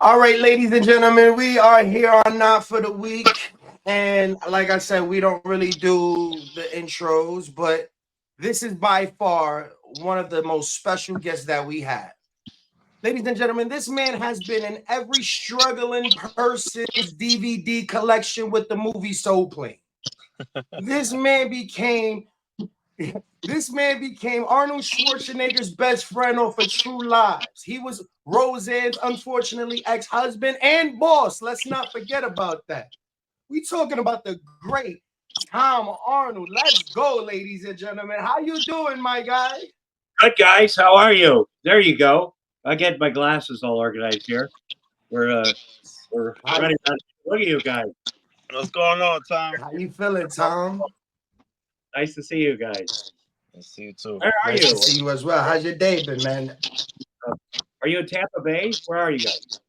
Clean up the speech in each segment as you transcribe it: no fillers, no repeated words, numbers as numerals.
All right, ladies and gentlemen, we are here on Not for the Week. And like I said, we don't really do the intros, but this is by far one of the most special guests that we have. Ladies and gentlemen, this man has been in every struggling person's DVD collection with the movie Soul Plane. This man became This man became Arnold Schwarzenegger's best friend off of True Lives. He was Roseanne's unfortunately ex-husband and boss. Let's not forget about that. We talking about the great Tom Arnold. Let's go, ladies and gentlemen. How you doing, my guy? Good guys, how are you? There you go. I get my glasses all organized here. We're How, ready. Look at you guys. What's going on, Tom? how you feeling, Tom? Nice to see you guys. I see you too. Where are Nice to you? see you as well. How's your day been, man? Are you in Tampa Bay? Where are you guys?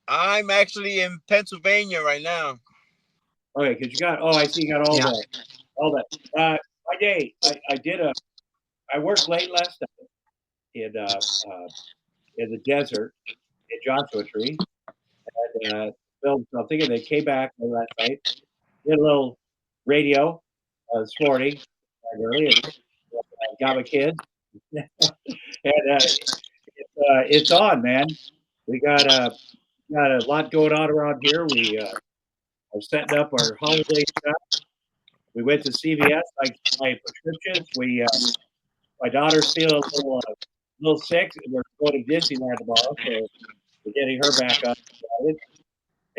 I'm actually in Pennsylvania right now. Okay, because you got. Oh, I see. You got all that. My day. I worked late last night in the desert in Joshua Tree and filmed something, and they came back last night. Did a little radio this morning early, and got my kids. And it's on, man. We got a lot going on around here. We are setting up our holiday stuff. We went to CVS. I got my prescriptions. My daughter's feeling little sick. We're going to Disneyland tomorrow, so we're getting her back up.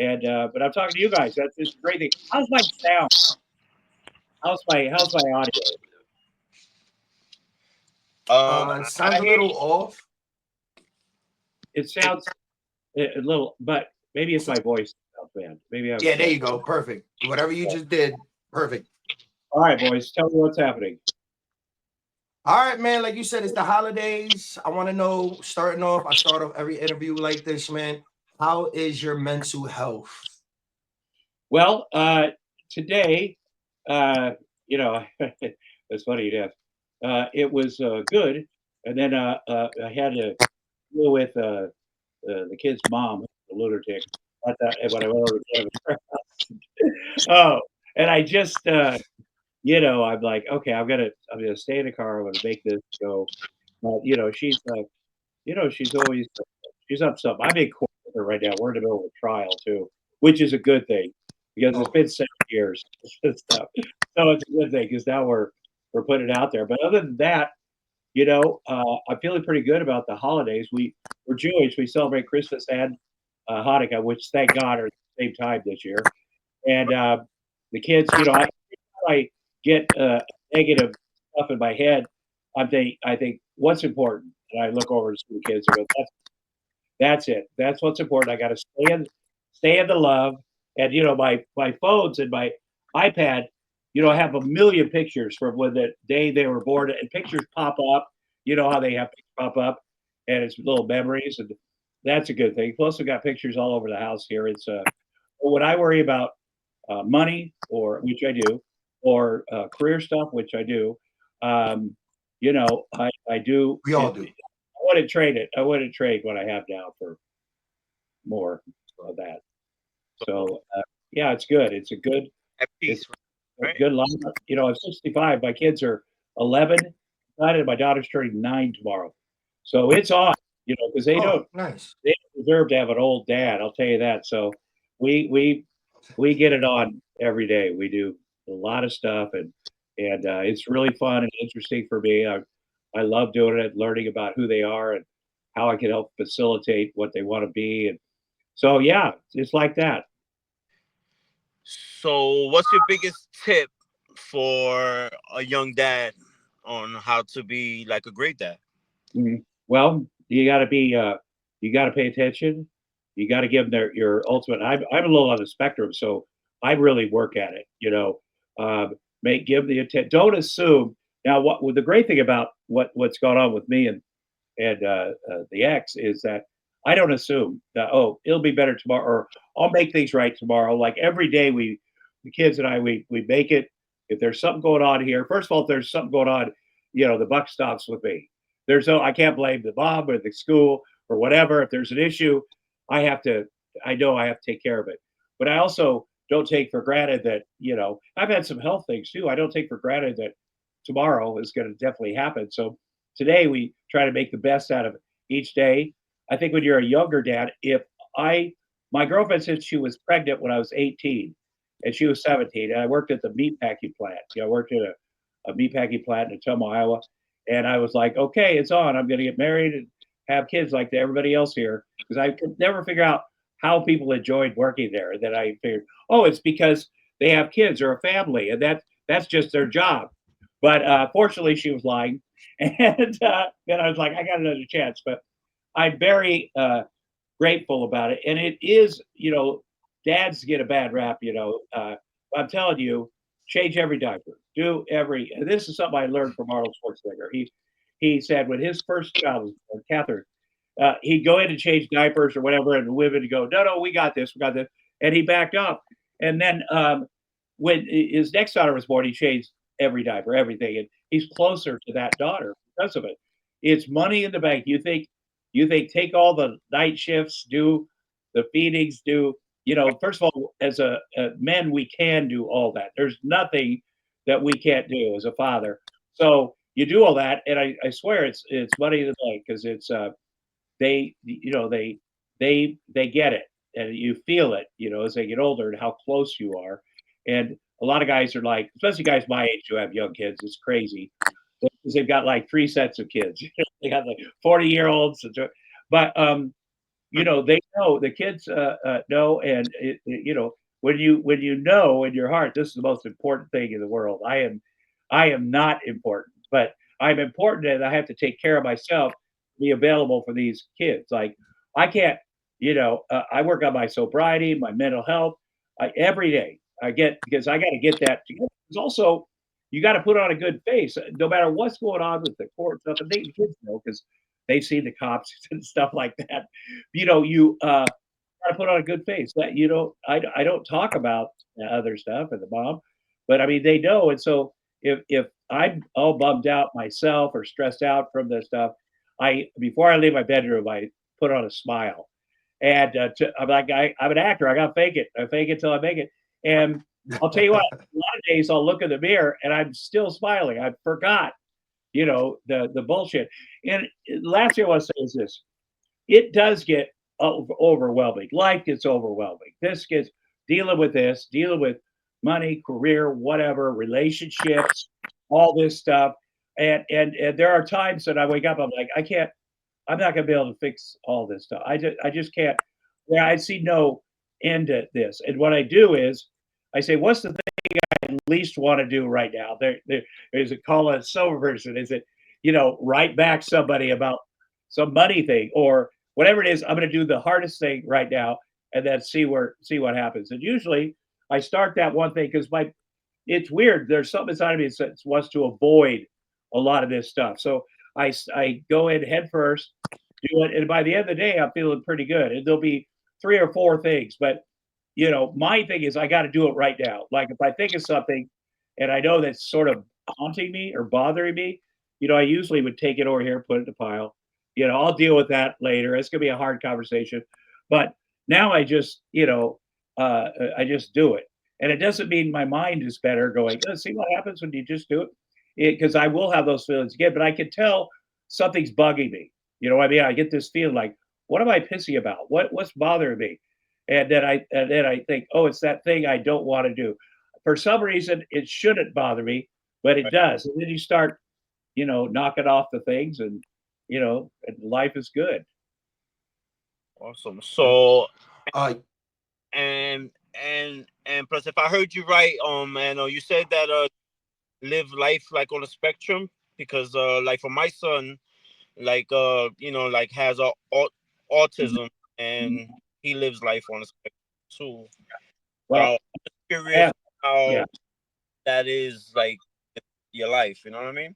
And but I'm talking to you guys. That's just a great thing. How's my sound? How's my audio? It sounds I a hear little you. off. It sounds a little, but maybe it's my voice, man. Maybe I'm. Yeah, there you go. Perfect. Whatever you just did, perfect. All right, boys. Tell me what's happening. All right, man. Like you said, it's the holidays. I want to know, starting off, I start off every interview like this, man. How is your mental health? Well, today, uh, you know, it's funny to ask. It was good, and then I had to deal with the kid's mom, the lunatic. At that, when I went over to get him. Oh, and I just, I'm like, okay, I'm gonna stay in the car. I'm gonna make this go. But she's always she's up something. I'm in court with her right now. We're in the middle of a trial too, which is a good thing because it's Oh, been 7 years and stuff. So it's a good thing because now we're putting it out there. But other than that, I'm feeling pretty good about the holidays. We're Jewish. We celebrate Christmas and Hanukkah, which thank God are at the same time this year. And the kids, I get negative stuff in my head. I think what's important, and I look over to see the kids and go, that's it. That's what's important. I got to stay in the love. And my phones and my iPad, I have a million pictures from when the day they were born, and pictures pop up. You know how they have to pop up, and it's little memories, and that's a good thing. Plus, we got pictures all over the house here. It's when I worry about money, or which I do, or career stuff, which I do. Um, I do. we all do. I wouldn't trade it. I wouldn't trade what I have now for more of that. So yeah, it's good. At It's peace, a right? good lineup. I'm 65. My kids are 11, and my daughter's turning 9 tomorrow. So it's on. Because Oh, nice. they don't deserve to have an old dad. I'll tell you that. So we we we get it on every day. We do a lot of stuff, and it's really fun and interesting for me. I love doing it, learning about who they are and how I can help facilitate what they want to be. And so, yeah, it's like that. So, what's your biggest tip for a young dad on how to be like a great dad? Mhm. Well, you got to pay attention. You got to give them your ultimate. I'm a little on the spectrum, so I really work at it. Give the attention. Don't assume. Now, the great thing about what's going on with me and the ex is that I don't assume that it'll be better tomorrow or I'll make things right tomorrow. Like every day, the kids and I we make it. If there's something going on here, first of all, if there's something going on, the buck stops with me. I can't blame the mom or the school or whatever. If there's an issue, I have to, I know I have to take care of it. But I also don't take for granted that, I've had some health things too. I don't take for granted that tomorrow is going to definitely happen. So today we try to make the best out of each day. I think when you're a younger dad, I, my girlfriend said she was pregnant when I was 18 and she was 17. And I worked at the meat packing plant. I worked at a meat packing plant in Tacoma, Iowa. And I was like, okay, it's on. I'm going to get married and have kids like everybody else here. Because I could never figure out how people enjoyed working there. And then I figured, oh, it's because they have kids or a family, and that's just their job. But fortunately, she was lying, and then I was like, I got another chance. But I'm very grateful about it, and it is, dads get a bad rap. I'm telling you, change every diaper, do every. And this is something I learned from Arnold Schwarzenegger. He said when his first child was born, Catherine, he'd go in and change diapers or whatever, and the women would go, no, we got this, and he backed up. And then when his next daughter was born, he changed every diaper, everything, and he's closer to that daughter because of it. It's money in the bank. You think take all the night shifts, do the feedings, do first of all, as a men, we can do all that. There's nothing that we can't do as a father. So you do all that, and I swear it's money in the bank because it's they get it and you feel it as they get older and how close you are. And a lot of guys are like, especially guys my age who have young kids, it's crazy because they've got like three sets of kids. They got like 40-year-olds, but they know the kids know. And when you know in your heart this is the most important thing in the world. I am not important, but I'm important, and I have to take care of myself, be available for these kids. Like I can't, I work on my sobriety, my mental health every day. I get because I got to get that together. It's also you got to put on a good face, no matter what's going on with the court stuff. And the kids know because they've seen the cops and stuff like that. You got to put on a good face. That I don't talk about the other stuff and the mom, but I mean they know. And so if I'm all bummed out myself or stressed out from this stuff, I before I leave my bedroom, I put on a smile, and I'm like I'm an actor. I got to fake it. I fake it till I make it. And I'll tell you what, a lot of days I'll look in the mirror and I'm still smiling. I forgot, the bullshit. And last thing I want to say is this: it does get overwhelming. Life gets overwhelming. This gets dealing with money, career, whatever, relationships, all this stuff. And there are times that I wake up, I'm like, I'm not gonna be able to fix all this stuff. I just can't. Yeah, I see no end to this. And what I do is I say, what's the thing I least want to do right now? Is it call a sober person? Is it, write back somebody about some money thing or whatever it is? I'm going to do the hardest thing right now and then see what happens. And usually I start that one thing because it's weird. There's something inside of me that wants to avoid a lot of this stuff. So I go in head first, do it, and by the end of the day, I'm feeling pretty good. And there'll be three or four things, but my thing is I got to do it right now. Like if I think of something and I know that's sort of haunting me or bothering me, I usually would take it over here, put it in the pile. I'll deal with that later. It's gonna be a hard conversation, but now I just do it, and it doesn't mean my mind is better. Going, see what happens when you just do it, because I will have those feelings again. But I can tell something's bugging me. You know what I mean? I get this feeling like, what am I pissy about? What's bothering me? And then I think, oh, it's that thing I don't want to do. For some reason, it shouldn't bother me, but it does. And then you start, knocking off the things, and life is good. Awesome. Yeah. So Uh, and plus, if I heard you right, and you said that live life like on a spectrum because like for my son, like like has autism and he lives life on a spectrum too. So Well, I'm just I curious have, yeah. how that is like your life. You know what I mean?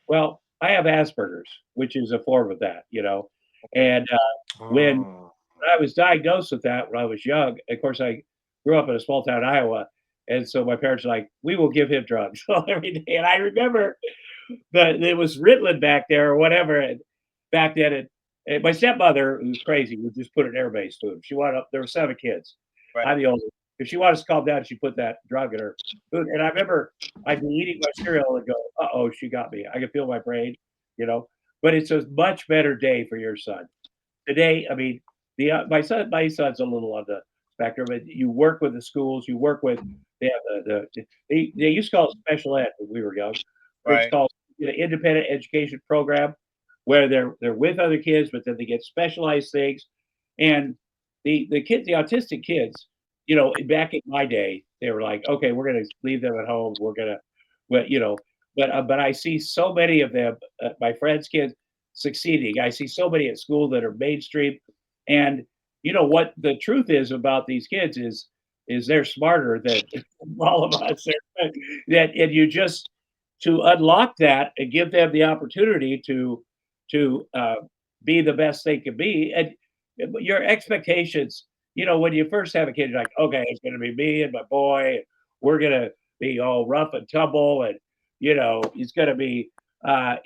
Well, I have Asperger's, which is a form of that, Okay. and when oh, I was diagnosed with that when I was young, of course, I grew up in a small town, Iowa, and so my parents were like, "We will give him drugs every day." And I remember that it was Ritalin back there or whatever, and back then, And my stepmother, who's crazy, would just put an air base to him. She wanted up. There were 7 kids. Right. I'm the oldest. If she wanted to calm down, she put that drug in her food. And I remember I'd be eating my cereal and go, "Uh oh, she got me." I could feel my brain, you know. But it's a much better day for your son today. I mean, the my son's a little on the spectrum. But you work with the schools. You work with they have they used to call it special ed when we were young. It's Right. called independent education program where they're with other kids, but then they get specialized things. And the kids, the autistic kids, back in my day, they were like, okay, we're gonna leave them at home. We're gonna, but but I see so many of them, my friends' kids, succeeding. I see so many at school that are mainstream, and what the truth is about these kids is they're smarter than all of us. That and you just to unlock that and give them the opportunity to be the best they can be. And your expectations, when you first have a kid, you're like, okay, it's going to be me and my boy. We're going to be all rough and tumble, and it's going to be, and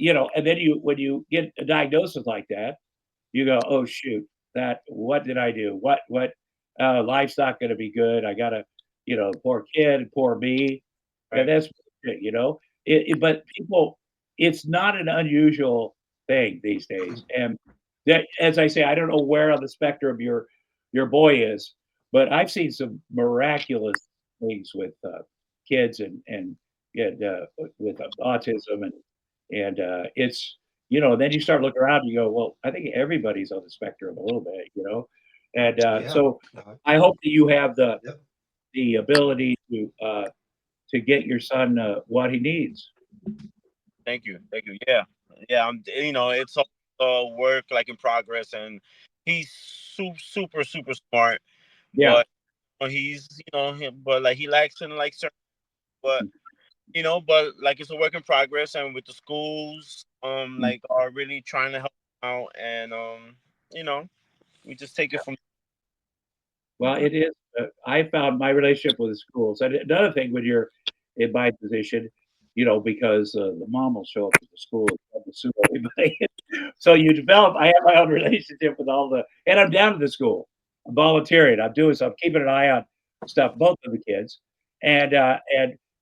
then when you get a diagnosis like that, you go, oh shoot, what did I do? Life's not going to be good. I got to, poor kid, poor me. And Right. that's but people, it's not an unusual thing these days. And that, as I say, I don't know where on the spectrum your boy is, but I've seen some miraculous things with kids and with autism and it's then you start looking around and you go, well, I think everybody's on the spectrum a little bit. And Yeah. so I hope that you have Yep. the ability to get your son what he needs. Thank you. Thank you. Yeah. Yeah. It's all work like in progress, and he's super super smart, Yeah. but he's but like he lacks in like certain, but but like it's a work in progress, and with the schools like are really trying to help him out, and you know we just take it from. Well, it is. I found my relationship with the schools. And another thing when you're in my position, because the mom will show up at the school and try to sue everybody. So you develop. I have my own relationship with and I'm down to the school. I'm volunteering. I'm doing so. I'm keeping an eye on stuff. Both of the kids, and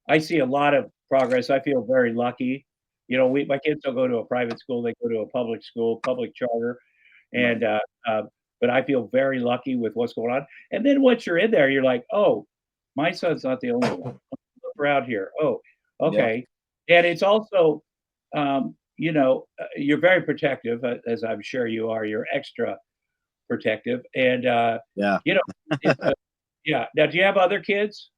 I see a lot of progress. I feel very lucky. My kids don't go to a private school. They go to a public school, public charter, and Right. but I feel very lucky with what's going on. And then once you're in there, you're like, oh, my son's not the only one. Look around here. Oh, Yeah. okay. And it's also, you're very protective, as I'm sure you are. You're extra protective, and Yeah. you know, it, yeah. Now, do you have other kids?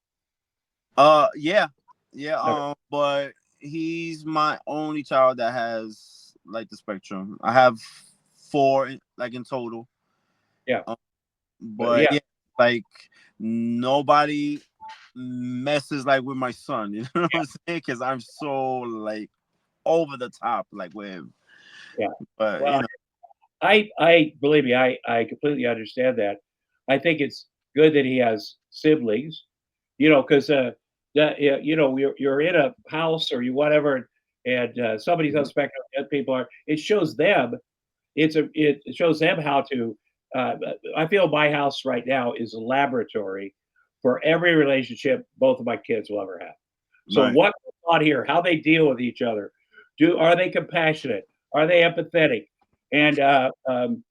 Yeah. Yeah. Okay. But he's my only child that has like the spectrum. I have four like in total. Yeah. Um, But but yeah. yeah, like nobody messes like with my son. You know what I'm saying? Because I'm so like over the top like with him. Yeah. But Well, I believe me, I completely understand that. I think it's good that he has siblings, because that you're in a house or you whatever, and somebody's on Mhm. the spectrum, the other people are. It shows them. It shows them how to. I feel my house right now is a laboratory for every relationship both of my kids will ever have. So right, what goes on here? How they deal with each other? Are they compassionate? Are they empathetic? And and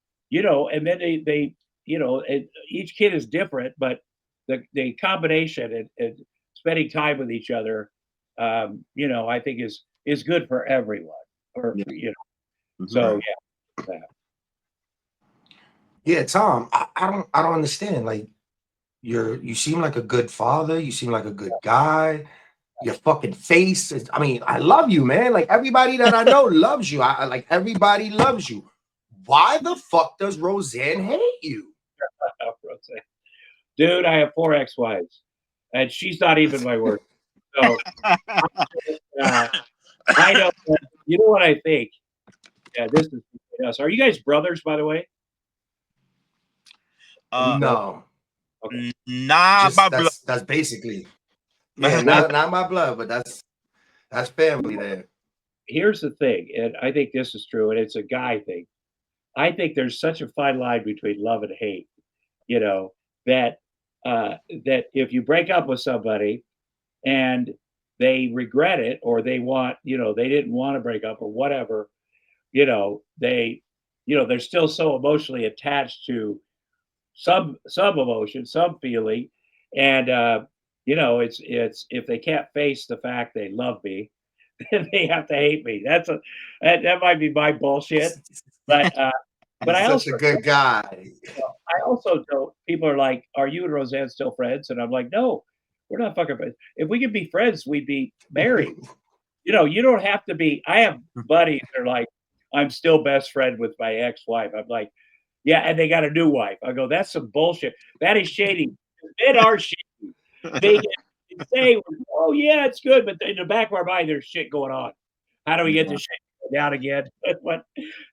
then each kid is different, but the combination and spending time with each other, I think is good for everyone. Or yeah, so Right. yeah, Yeah, Tom, I don't understand. Like you seem like a good father, you seem like a good guy. Your fucking face is, I mean, I love you, man. Like everybody that I know loves you. Like everybody loves you. Why the fuck does Roseanne hate you? dude, I have 4 ex-wives, and she's not even my worst. So uh, I don't. You know what I think? Yeah, this is between us. Are you guys brothers, by the way? Are you uh, brothers? No, Okay. not just by blood. that's basically, yeah, Well, not my blood, but that's family there. here's the thing, and I think this is true, and it's a guy thing. I think there's such a fine line between love and hate, you know, that that if you break up with somebody and they regret it or they want, they didn't want to break up or whatever, they, they're still so emotionally attached to some emotion, some feeling, and it's if they can't face the fact they love me, then they have to hate me. That might be my bullshit, but You're I such also a good guy. I also don't. People are like, "Are you and Roseanne still friends?" And I'm like, "No, we're not fucking friends. If we could be friends, we'd be married." You don't have to be. I have buddies that are like, "I'm still best friend with my ex-wife." I'm like, "Yeah," and they got a new wife. I go, "That's some bullshit. That is shady. Men are shady. They can say, 'Oh yeah, it's good,' but in the back of our mind, there's shit going on. How do we get this shit down again?" What?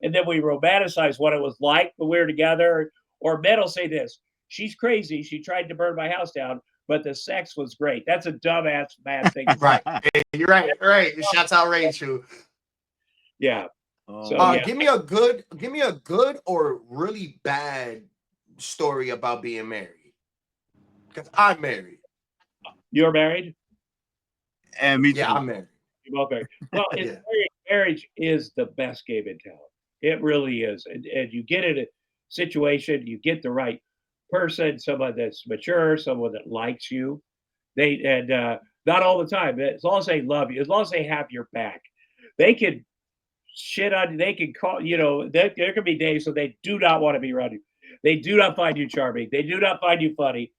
And then we romanticize what it was like when we were together. Or men will say this: "She's crazy. She tried to burn my house down, but the sex was great." That's a dumbass bad thing to say. Right. You're right. Right. Shouts out Rachel. Yeah. So Oh, yeah, Give me a good or really bad story about being married. Because I'm married. you're married. and me Yeah, too. I'm married. You're both married. Well, Yeah. marriage is the best game in town. It really is, and you get in a situation, you get the right person, someone that's mature, someone that likes you. They and not all the time, but as long as they love you, as long as they have your back, they can shit on you. They can call, there can be days when they do not want to be around you. They do not find you charming. They do not find you funny.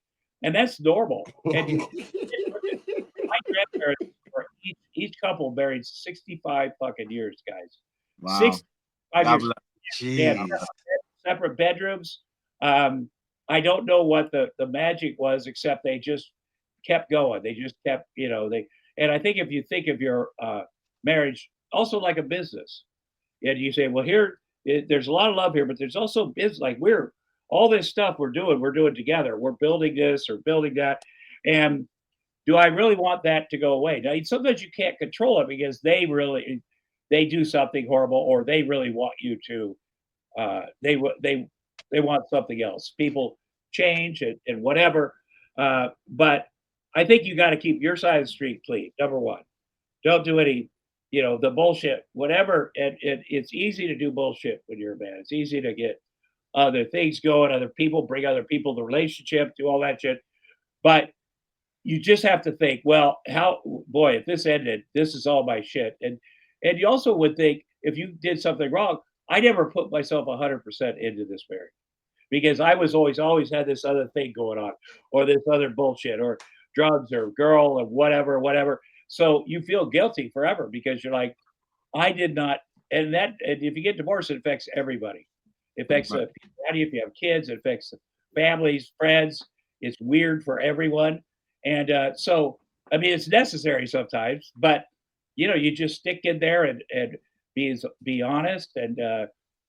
And that's normal. And my grandparents were each couple married 65 fucking years, guys. Wow. 65 God years. bless. They had Jeez. separate bedrooms. Um, I don't know what the magic was, except they just kept going. They just kept, and I think if you think of your marriage also like a business, and you say, well, there's a lot of love here, but there's also business. Like all this stuff we're doing together. We're building this or building that. And do I really want that to go away? Now, sometimes you can't control it because they do something horrible or they really want you to they want something else. People change and whatever. But I think you got to keep your side of the street clean. Number one, don't do any, the bullshit, whatever. And it's easy to do bullshit when you're a man. It's easy to get other things going, other people, bring other people to the relationship, do all that shit. But you just have to think, well, boy, if this ended, this is all my shit. And you also would think if you did something wrong, I never put myself 100% into this marriage because I was always had this other thing going on or this other bullshit or drugs or girl or whatever. So you feel guilty forever because you're like, I did not. And if you get divorced, it affects everybody. It affects Right. if you have kids, it affects families, friends. It's weird for everyone. And so, I mean, it's necessary sometimes, but you just stick in there and be honest and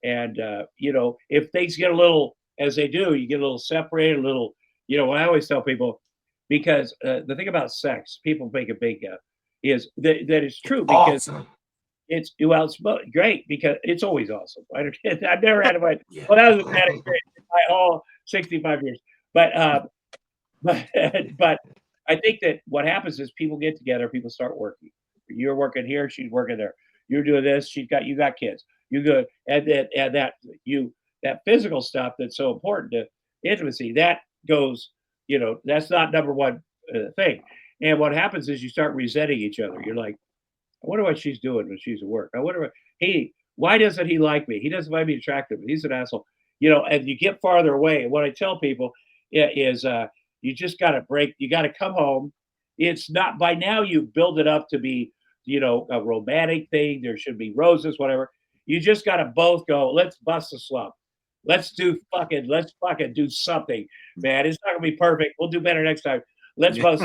if things get a little as they do, you get a little separated, a little. What I always tell people because the thing about sex, people make a big is that is true because Awesome. it's great because it's always awesome. I've never had a well, Yeah. that was a bad experience in my all 65 years. But but but I think that what happens is people get together, people start working. You're working here, she's working there. You're doing this, you got kids. You go that physical stuff that's so important to intimacy that goes. That's not number one thing. And what happens is you start resenting each other. You're like, I wonder what she's doing when she's at work. I wonder why doesn't he like me? He doesn't find me attractive. He's an asshole. And you get farther away. And what I tell people is you just got to break. You got to come home. It's not by now you build it up to be, a romantic thing. There should be roses, whatever. You just got to both go, let's bust the slump. Let's fucking do something, man. It's not gonna be perfect. We'll do better next time. Let's Yeah, bust.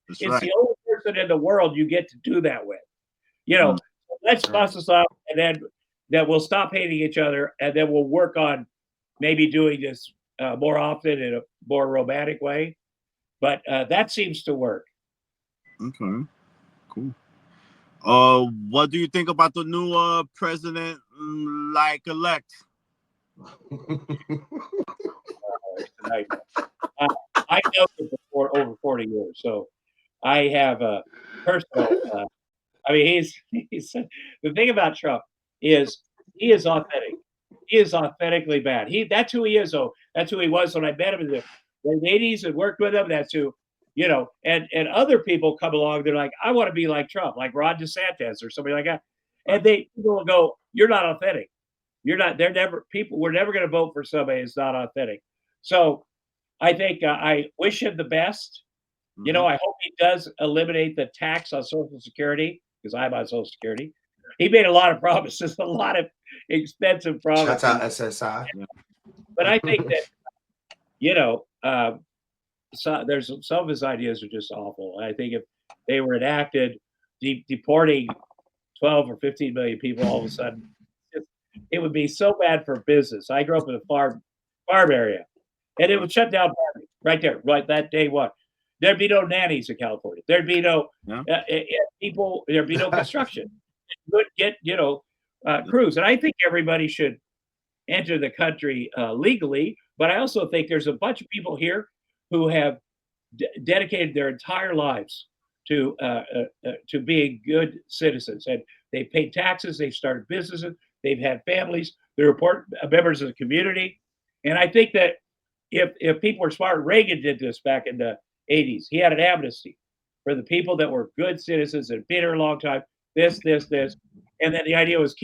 that's It's right. the only person in the world you get to do that with. You Mm. know, let's Right. bust this up, and then we'll stop hating each other, and then we'll work on maybe doing this more often in a more romantic way. But that seems to work. Okay, cool. What do you think about the new president, like elect? It's a nightmare. Uh, I know him for over 40 years, so I have a personal. I mean, he's the thing about Trump is he is authentic. He is authentically bad. That's who he is. Though that's who he was when I met him in the late '80s and worked with him. That's who, and other people come along. They're like, I want to be like Trump, like Ron DeSantis or somebody like that, and people will go, you're not authentic. You're not. They're never people. We're never going to vote for somebody that's not authentic. So I think I wish him the best. Mhm. I hope he does eliminate the tax on Social Security because I'm on Social Security. He made a lot of promises, a lot of expensive Shout out promises, SSI. but I think that you know, there's some of his ideas are just awful. I think if they were enacted, deporting 12 or 15 million people all of a sudden, it would be so bad for business. I grew up in a farm area, and it would shut down right there, right that day one. There'd be no nannies in California. There'd be no Yeah. people. There'd be no construction. You could get crews, and I think everybody should enter the country legally. But I also think there's a bunch of people here who have dedicated their entire lives to being good citizens, and they paid taxes, they've started businesses, they've had families, they're important members of the community, and I think that if people were smart, Reagan did this back in the '80s. He had an amnesty for the people that were good citizens and been here a long time. This, and then the idea was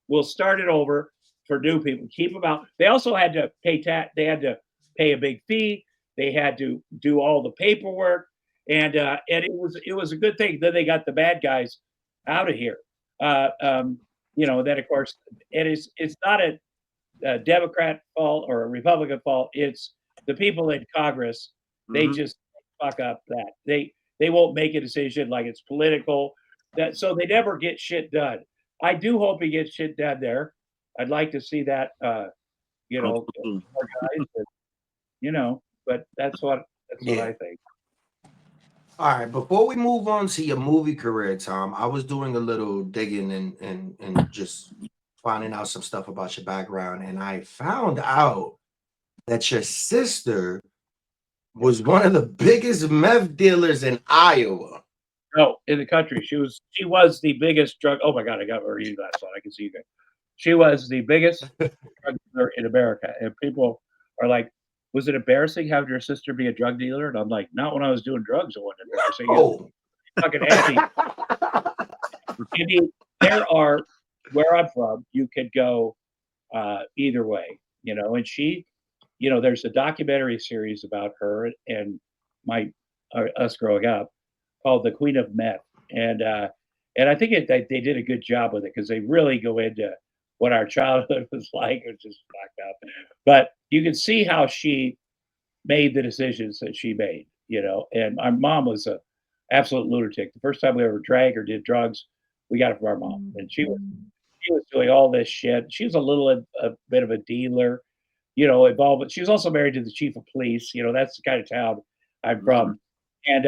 we'll start it over for new people, keep them out. They also had to pay tax. They had to pay a big fee. They had to do all the paperwork, and it was a good thing. Then they got the bad guys out of here. Then of course it's not a Democrat fault or a Republican fault. It's the people in Congress. They Mhm. just fuck up that they won't make a decision like it's political. That so they never get shit done. I do hope he gets shit done there. I'd like to see that. Hope so too. Organized. But that's what Yeah. I think. All right. Before we move on to your movie career, Tom, I was doing a little digging and just finding out some stuff about your background, and I found out that your sister was one of the biggest meth dealers in Iowa. No, in the country, she was the biggest drug. Oh my god, I got her you last one. I can see you guys. She was the biggest drug dealer in America, and people are like, "Was it embarrassing having your sister be a drug dealer?" And I'm like, "Not when I was doing drugs. It wasn't embarrassing. It's Oh. fucking anti." I mean, there are where I'm from. You could go either way, And there's a documentary series about her and my us growing up called "The Queen of Meth," and I think they did a good job with it because they really go into what our childhood was like, which is fucked up. But you can see how she made the decisions that she made, And our mom was a absolute lunatic. The first time we ever drank or did drugs, we got it from our mom, and she was doing all this shit. She was a bit of a dealer, involved. But she was also married to the chief of police. That's the kind of town I'm Mhm. from, and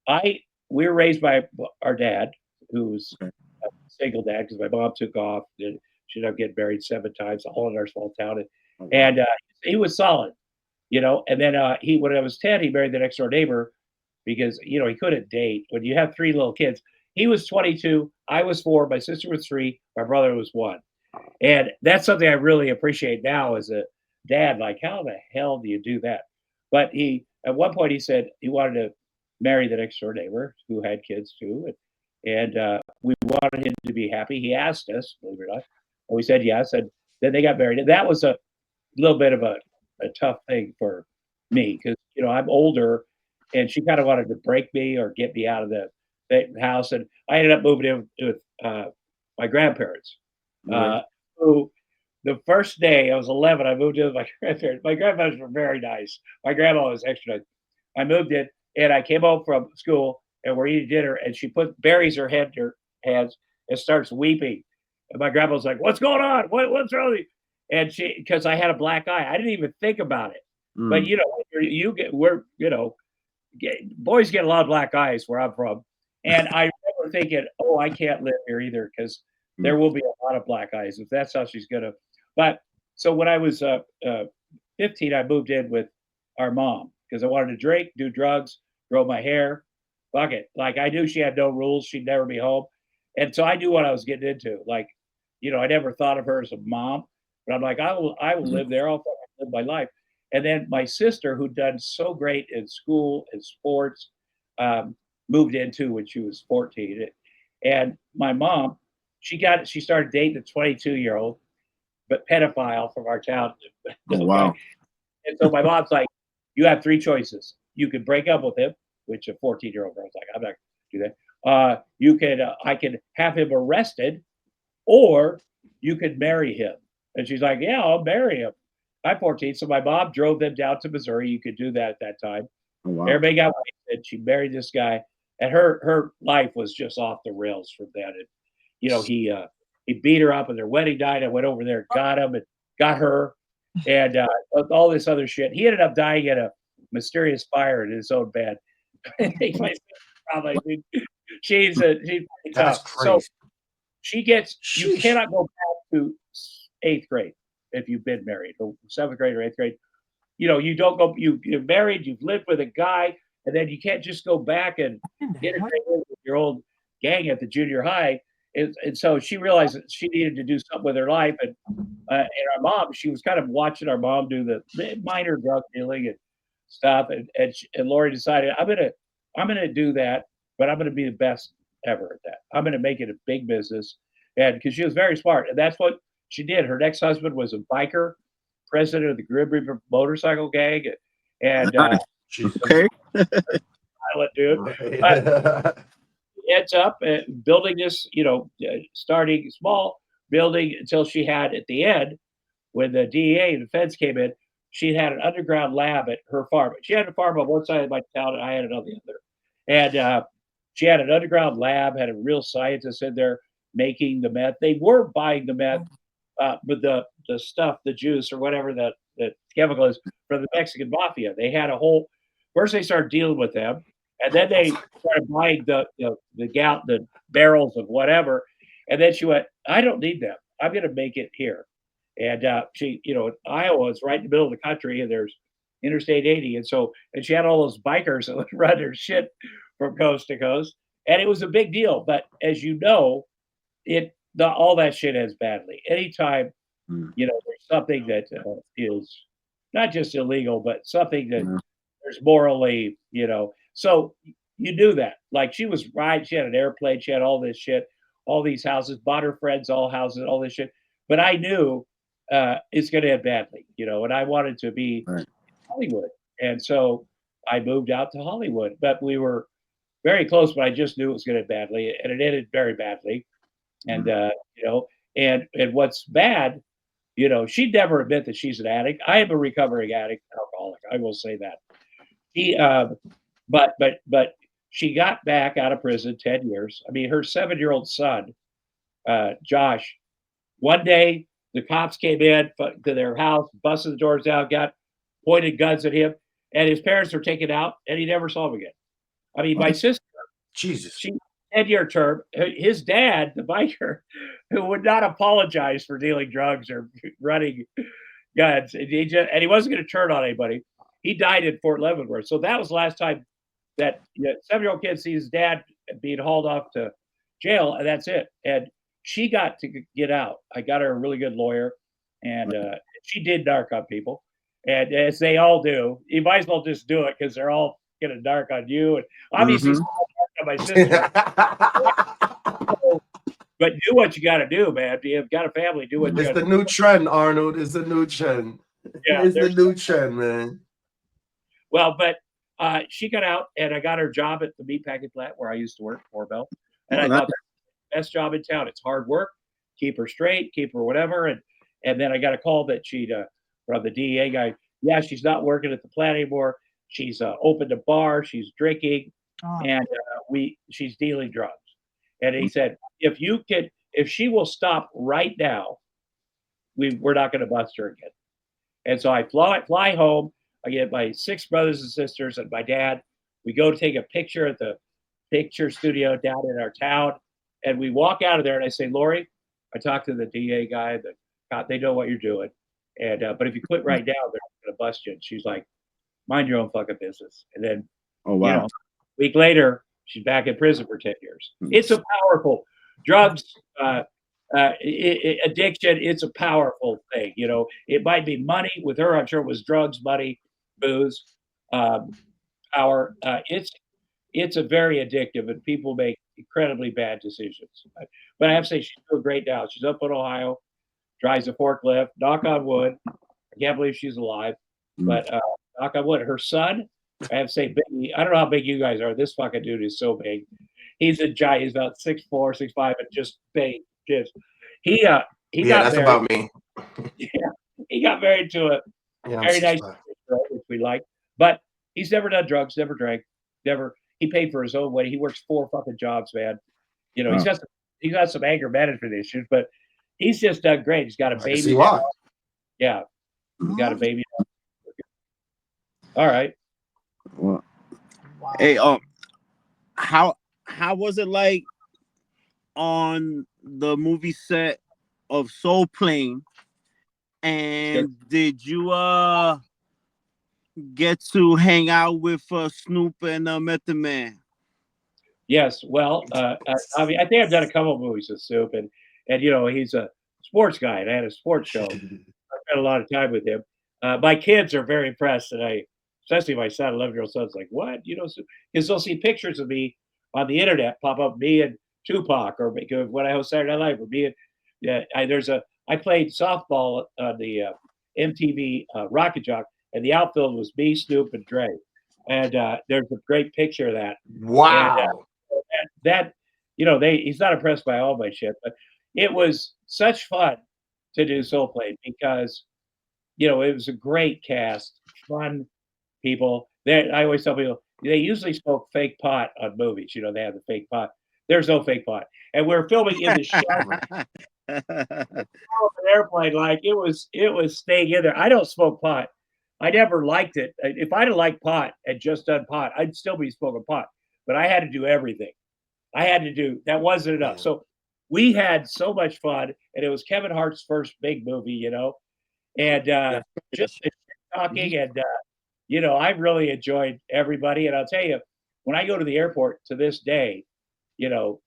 I we were raised by our dad, who was Okay. a single dad because my mom took off. And she ended up getting married 7 times, all in our small town, and, Oh wow. and uh, he was solid, And then when I was 10, he married the next door neighbor because he couldn't date when you have three little kids. He was 22, I was 4, my sister was 3, my brother was 1, and that's something I really appreciate now as a dad. Like, how the hell do you do that? But at one point, he said he wanted to marry the next door neighbor who had kids too, and we wanted him to be happy. He asked us, believe it or not, and we said yes. And then they got married, and that was a little bit of a tough thing for me because I'm older, and she kind of wanted to break me or get me out of the house, and I ended up moving in with my grandparents. Okay. Uh, who the first day I was 11, I moved in with my grandparents. My grandparents were very nice. My grandma was extra nice. I moved in, and I came home from school, and we're eating dinner, and she buries her head in her hands and starts weeping. And my grandma was like, "What's going on? What's wrong with you?" And because I had a black eye, I didn't even think about it. But Mm. you get we're boys get a lot of black eyes where I'm from, and I remember thinking, "Oh, I can't live here either because Mm. there will be a lot of black eyes if that's how she's gonna." But So when I was 15, I moved in with our mom because I wanted to drink, do drugs, grow my hair. Fuck it. Like I knew she had no rules. She'd never be home. And so I knew what I was getting into. Like, I never thought of her as a mom, but I'm like, I will live there. I'll fucking live my life. And then my sister, who'd done so great in school and sports, um, moved in too when she was 14. And my mom, she started dating a 22-year-old, but pedophile from our town. Oh, Okay. wow. And so my mom's like, you have three choices. You can break up with him, which a 14-year-old girl's like, I'm not going to do that. I can have him arrested, or you could marry him. And she's like, yeah, I'll marry him. I'm 14. So my mom drove them down to Missouri. You could do that at that time. Oh, wow. Everybody got wasted. She married this guy, and her life was just off the rails from that. And he beat her up on their wedding night. I went over there, got him, and got her, and all this other shit. He ended up dying in a mysterious fire in his own bed. Probably, dude. She's pretty That's tough. So crazy. you Sheesh. cannot go back to eighth grade if you've been married, or seventh grade or eighth grade. You don't go, you're married, you've lived with a guy, and then you can't just go back and integrate with your old gang at the junior high. And so she realized that she needed to do something with her life. And our mom, she was kind of watching our mom do the minor drug dealing and stuff. And Lori decided, I'm gonna do that, but I'm gonna be the best ever at that. I'm gonna make it a big business. And because she was very smart, and that's what she did. Her next husband was a biker, president of the Grim Reaper motorcycle gang, and Nice. Okay. pilot dude. But ends up building this, starting small, building until she had at the end, when the DEA and the feds came in, she had an underground lab at her farm. She had a farm on one side of my town, and I had it on the other. And she had an underground lab, had a real scientist in there making the meth. They were buying the meth, but the stuff, the juice or whatever the chemical is, from the Mexican mafia. They had a whole. First, they started dealing with them, and then they started buying the barrels of whatever. And then she went, "I don't need them. I'm going to make it here." And she, Iowa is right in the middle of the country, and there's Interstate 80, and she had all those bikers that would run their shit from coast to coast, and it was a big deal. But as you know, all that shit ends badly. Anytime Mm. there's something that is not just illegal, but something that Yeah. there's morally, so you do that. Like she was right, she had an airplane, she had all this shit, all these houses, bought her friends all houses, all this shit. But I knew it's going to end badly, and I wanted to be Right. Hollywood, and so I moved out to Hollywood. But we were very close, but I just knew it was going to end badly, and it ended very badly. And and what's bad, she'd never admit that she's an addict. I am a recovering addict, alcoholic. I will say that. She, but she got back out of prison 10 years. I mean, her 7-year-old son, Josh. One day, the cops came in to their house, busted the doors down, got pointed guns at him, and his parents were taken out, and he never saw them again. I mean, my sister, Jesus. she 10-year term. His dad, the biker, who would not apologize for dealing drugs or running guns, and he wasn't going to turn on anybody. He died in Fort Leavenworth, so that was the last time that 7-year-old kid sees his dad being hauled off to jail, and that's it. And she got to get out. I got her a really good lawyer, and she did narc on people, and as they all do. You might as well just do it because they're all going to narc on you, and obviously Mhm. on my sister. But do what you got to do, man. If you've got a family, do what you It's got the to do. new trend, Arnold. It's the new trend. Yeah, It's the there's new trend, man. well, but she got out, and I got her job at the meatpacking plant where I used to work, Bell, and Oh, I nice. thought that's the best job in town. It's hard work, keep her straight, keep her whatever, and then I got a call that she'd from the DEA guy. Yeah, she's not working at the plant anymore. She's opened a bar. She's drinking, and she's dealing drugs. And he said, if she will stop right now, we're not going to bust her again. And so I fly home. I get my 6 brothers and sisters and my dad. We go to take a picture at the picture studio down in our town, and we walk out of there. And I say, Lori, I talked to the DA guy. The cop, they know what you're doing. And but if you quit right now, they're going to bust you. And she's like, mind your own fucking business. And then, Oh wow. a week later, she's back in prison for 10 years. It's a powerful drugs, addiction. It's a powerful thing. It might be money with her. I'm sure it was drugs, money, booze, power. It's a very addictive, and people make incredibly bad decisions. But I have to say, she's doing great now. She's up in Ohio, drives a forklift. Knock on wood. I can't believe she's alive. But knock on wood. Her son, I have to say, I don't know how big you guys are. This fucking dude is so big. He's a giant. He's about 6'4", 6'5", and just big. He Yeah, got that's married. about me. Yeah, he got married to a Yeah, I'm very nice 6'5". girl, which we like. But he's never done drugs, never drank, never. He paid for his own way. He works 4 fucking jobs, man. He's got some anger management issues, but he's just done great. He's got a I can baby see now. why. Yeah, he's got a baby now. All right. Well, Wow. hey, how was it like on the movie set of Soul Plane? And did you get to hang out with Snoop and Method Man? Yes. Well, I mean, I think I've done a couple of movies with Soup, and he's a sports guy, and I had a sports show. I spent a lot of time with him. My kids are very impressed, and especially my son, 11-year-old son's like, what? Because they'll see pictures of me on the internet pop up, me and Tupac, or when I host Saturday Night Live, or me and I played softball on the MTV Rocket Jock, and the outfield was me, Snoop, and Dre. And there's a great picture of that. Wow. And he's not impressed by all my shit, but it was such fun to do Soul Plane because it was a great cast, fun people. I always tell people they usually smoke fake pot on movies. They have the fake pot. There's no fake pot, and we're filming in the shower. An airplane, like it was staying in there. I don't smoke pot. I never liked it. If I'd have liked pot and just done pot, I'd still be smoking pot. But I had to do everything. That wasn't enough. Yeah. So we had so much fun, and it was Kevin Hart's first big movie, and just talking, and I really enjoyed everybody. And I'll tell you, when I go to the airport to this day, the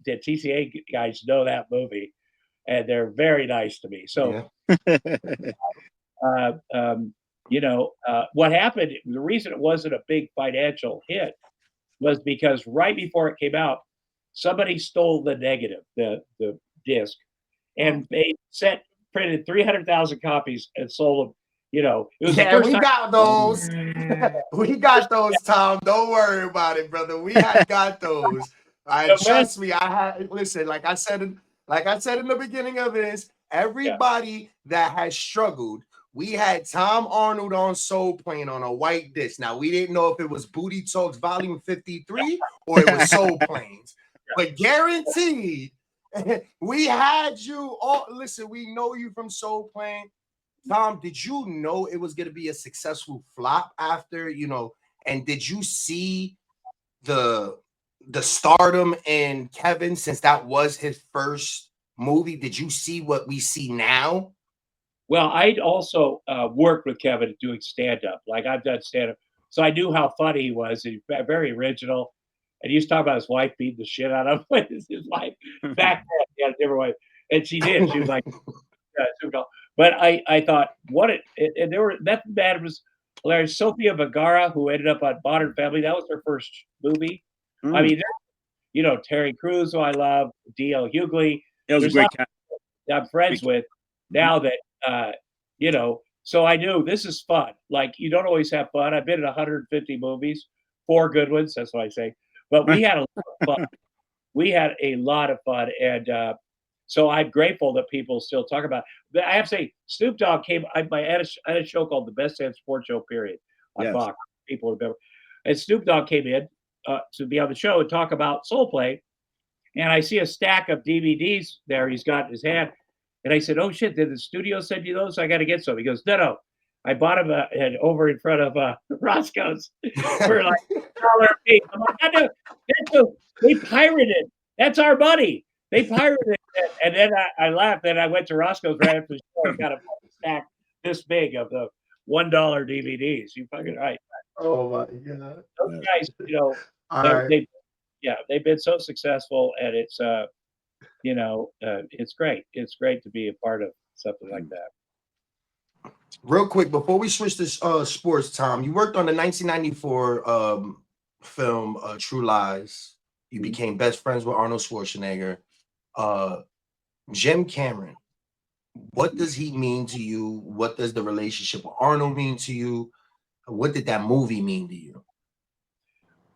TCA guys know that movie, and they're very nice to me. So, what happened? The reason it wasn't a big financial hit was because right before it came out, somebody stole the negative, the disc, and they printed 300,000 copies and sold them. It was the first we time. got those. We got those, Tom. Don't worry about it, brother. We had got those. Trust me. Listen. Like I said in the beginning of this, everybody that has struggled. We had Tom Arnold on Soul Plane on a white disc. Now we didn't know if it was Booty Talks Volume 53 or it was Soul Planes, but guaranteed, we had you all. Listen, we know you from Soul Plane. Tom, did you know it was going to be a successful flop after, and did you see the stardom in Kevin since that was his first movie? Did you see what we see now? Well, I'd also worked with Kevin doing stand-up. Like I've done stand-up. So I knew how funny he was. He's very original. And he used to talk about his wife beating the shit out of him. His wife back then, he had a different wife. And she did. She was like, but I thought, and there were, that man was hilarious. Sofia Vergara, who ended up on Modern Family, that was her first movie. I mean, Terry Crews, who I love, D.L. Hughley. It was a great cast. I'm friends with now that, so I knew this is fun. Like, you don't always have fun. I've been in 150 movies, 4 good ones, that's what I say. But we had a lot of fun. We had a lot of fun. And so I'm grateful that people still talk about it. But I have to say, Snoop Dogg I had a show called The Best Damn Sports Show, period, on Fox. People remember. And Snoop Dogg came in to be on the show and talk about Soul Plane. And I see a stack of DVDs there he's got in his hand. And I said, oh, shit, did the studio send you those? I got to get some. He goes, no. I bought him over in front of Roscoe's for like $1 a piece. I'm like, they pirated. That's our money. They pirated it. And then I laughed. Then I went to Roscoe's right after the show and got a stack this big of the $1 DVDs. You fucking right. Oh my god! Those guys, All right. they've been so successful, and it's it's great. It's great to be a part of something like that. Real quick before we switch to sports, Tom, you worked on the 1994 film True Lies. You became best friends with Arnold Schwarzenegger. Jim Cameron, what does he mean to you? What does the relationship with Arnold mean to you? What did that movie mean to you?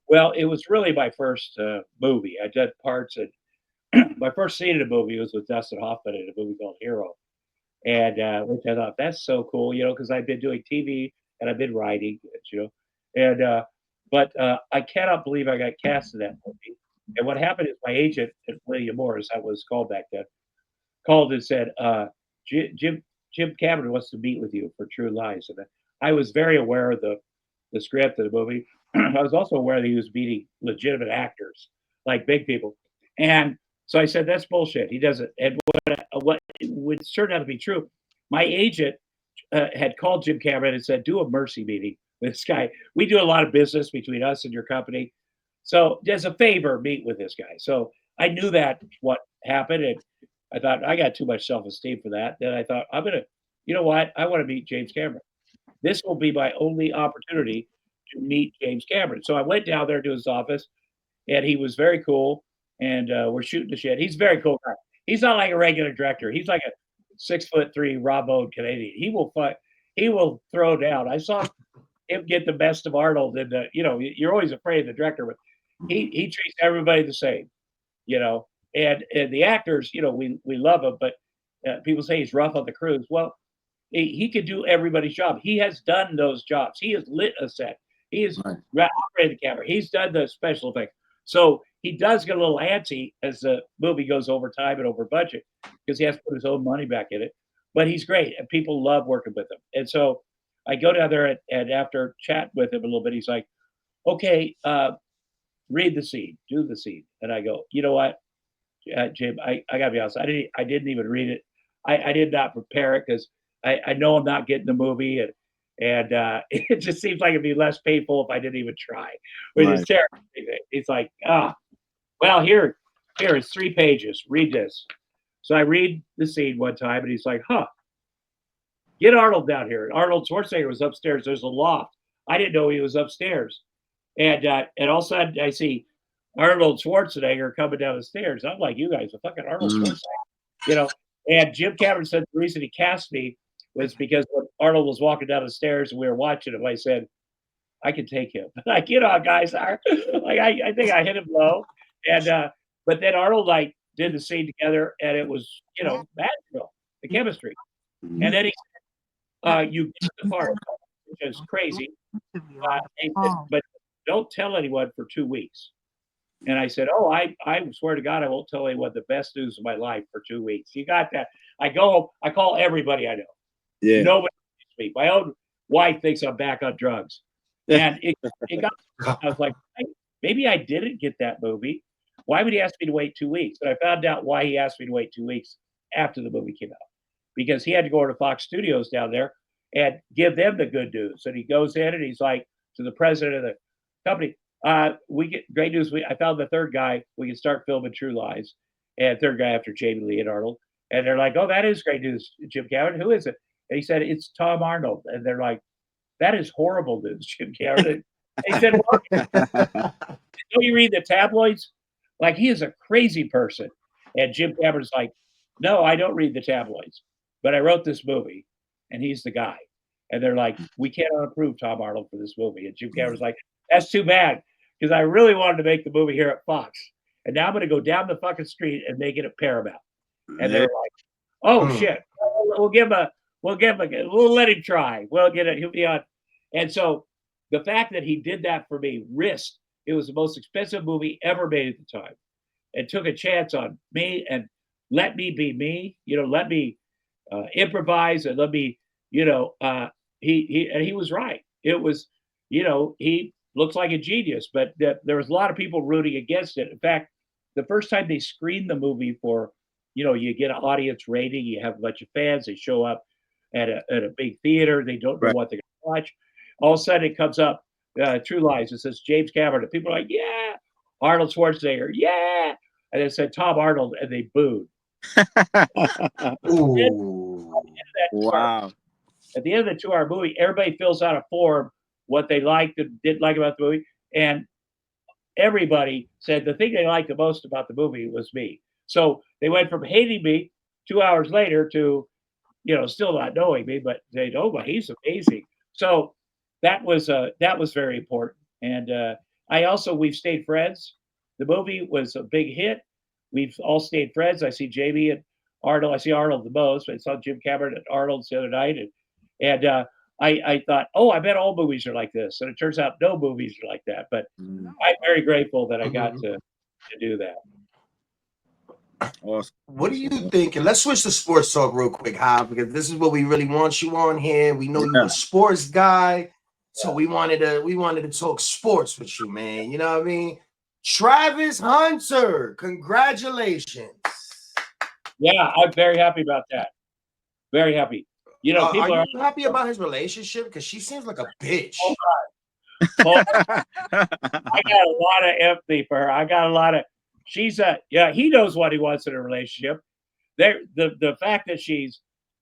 Well, it was really my first movie. I did parts in my first scene in a movie was with Dustin Hoffman in a movie called Hero, and which I thought that's so cool, because I've been doing TV and I've been writing, and but I cannot believe I got cast in that movie. And what happened is my agent at William Morris, that was called back then, called and said, Jim Cameron wants to meet with you for True Lies, and I was very aware of the script of the movie. I was also aware that he was meeting legitimate actors, like big people. And so I said, that's bullshit. He doesn't. And what would turn out to be true, my agent had called Jim Cameron and said, do a mercy meeting with this guy. We do a lot of business between us and your company. So as a favor, meet with this guy. So I knew that what happened. And I thought, I got too much self-esteem for that. Then I thought, you know what? I want to meet James Cameron. This will be my only opportunity to meet James Cameron. So I went down there to his office, and he was very cool. And we're shooting the shit. He's a very cool guy. He's not like a regular director. He's like a 6'3" raw boned Canadian. He will fight. He will throw down. I saw him get the best of Arnold, and you're always afraid of the director, but he treats everybody the same. And the actors, we love him, but people say he's rough on the crews. Well, he could do everybody's job. He has done those jobs. He has lit a set. He has operated the camera. He's done the special effects. So he does get a little antsy as the movie goes over time and over budget because he has to put his own money back in it. But he's great, and people love working with him. And so I go down there, and after chatting with him a little bit, he's like, okay, read the scene, do the scene. And I go, you know what, Jim, I got to be honest, I didn't even read it. I did not prepare it because I know I'm not getting the movie, and it just seems like it'd be less painful if I didn't even try, which is terrible. It's like, well, here it's 3 pages. Read this. So I read the scene one time, and he's like, get Arnold down here. Arnold Schwarzenegger was upstairs. There's a loft. I didn't know he was upstairs. And all of a sudden, I see Arnold Schwarzenegger coming down the stairs. I'm like, you guys are fucking Arnold Schwarzenegger, And Jim Cameron said the reason he cast me was because when Arnold was walking down the stairs and we were watching him, I said, I can take him. Like, guys are like, I think I hit him low. And but then Arnold did the scene together, and it was, magical, the chemistry. And then he said, you get the part, which is crazy. But don't tell anyone for 2 weeks. And I said, I swear to God, I won't tell anyone the best news of my life for 2 weeks. You got that? I call everybody I know. Yeah. Nobody knows me. My own wife thinks I'm back on drugs. And it got, I was like, maybe I didn't get that movie. Why would he ask me to wait 2 weeks? And I found out why he asked me to wait 2 weeks after the movie came out. Because he had to go to Fox Studios down there and give them the good news. And he goes in and he's like to the president of the company, we get great news. I found the third guy. We can start filming True Lies. And third guy after Jamie Lee and Arnold. And they're like, oh, that is great news, Jim Cameron. Who is it? And he said, it's Tom Arnold. And they're like, that is horrible news, Jim Cameron. And he said, well, you read the tabloids? Like, he is a crazy person. And Jim Cameron's like, no, I don't read the tabloids. But I wrote this movie, and he's the guy. And they're like, we cannot approve Tom Arnold for this movie. And Jim Cameron's like, that's too bad, because I really wanted to make the movie here at Fox. And now I'm going to go down the fucking street and make it at Paramount. And they're like, oh, shit. We'll let him try. We'll get it. He'll be on. And so the fact that he did that for me, risked, it was the most expensive movie ever made at the time, and took a chance on me and let me be me, let me improvise, and let me, he was right. It was, he looks like a genius, but there was a lot of people rooting against it. In fact, the first time they screened the movie for, you get an audience rating, you have a bunch of fans, they show up. at a big theater. They don't know Right. what they're going to watch. All of a sudden, it comes up, True Lies. It says James Cameron. And people are like, yeah. Arnold Schwarzenegger, yeah. And it said Tom Arnold, and they booed. And Ooh. Wow. at the end of the 2 hour movie, everybody fills out a form what they liked and didn't like about the movie. And everybody said the thing they liked the most about the movie was me. So they went from hating me 2 hours later to, still not knowing me, but they know, but he's amazing. So that was very important. And we've stayed friends. The movie was a big hit. We've all stayed friends. I see Jamie and Arnold. I see Arnold the most. I saw Jim Cameron and Arnold the other night, and I thought, oh, I bet all movies are like this. And it turns out no movies are like that. But Mm. I'm very grateful that I got Mhm. to do that. Awesome. What do you think? And let's switch to sports talk real quick, Hal, because this is what we really want you on here. We know you Yeah. a sports guy, so we wanted to talk sports with you, man. You know what I mean? Travis Hunter, congratulations. Yeah, I'm very happy about that. Very happy. Are People are, you happy about his relationship? Because she seems like a bitch. oh, I got a lot of empathy for her. I got a lot of, he knows what he wants in a relationship. The fact that she's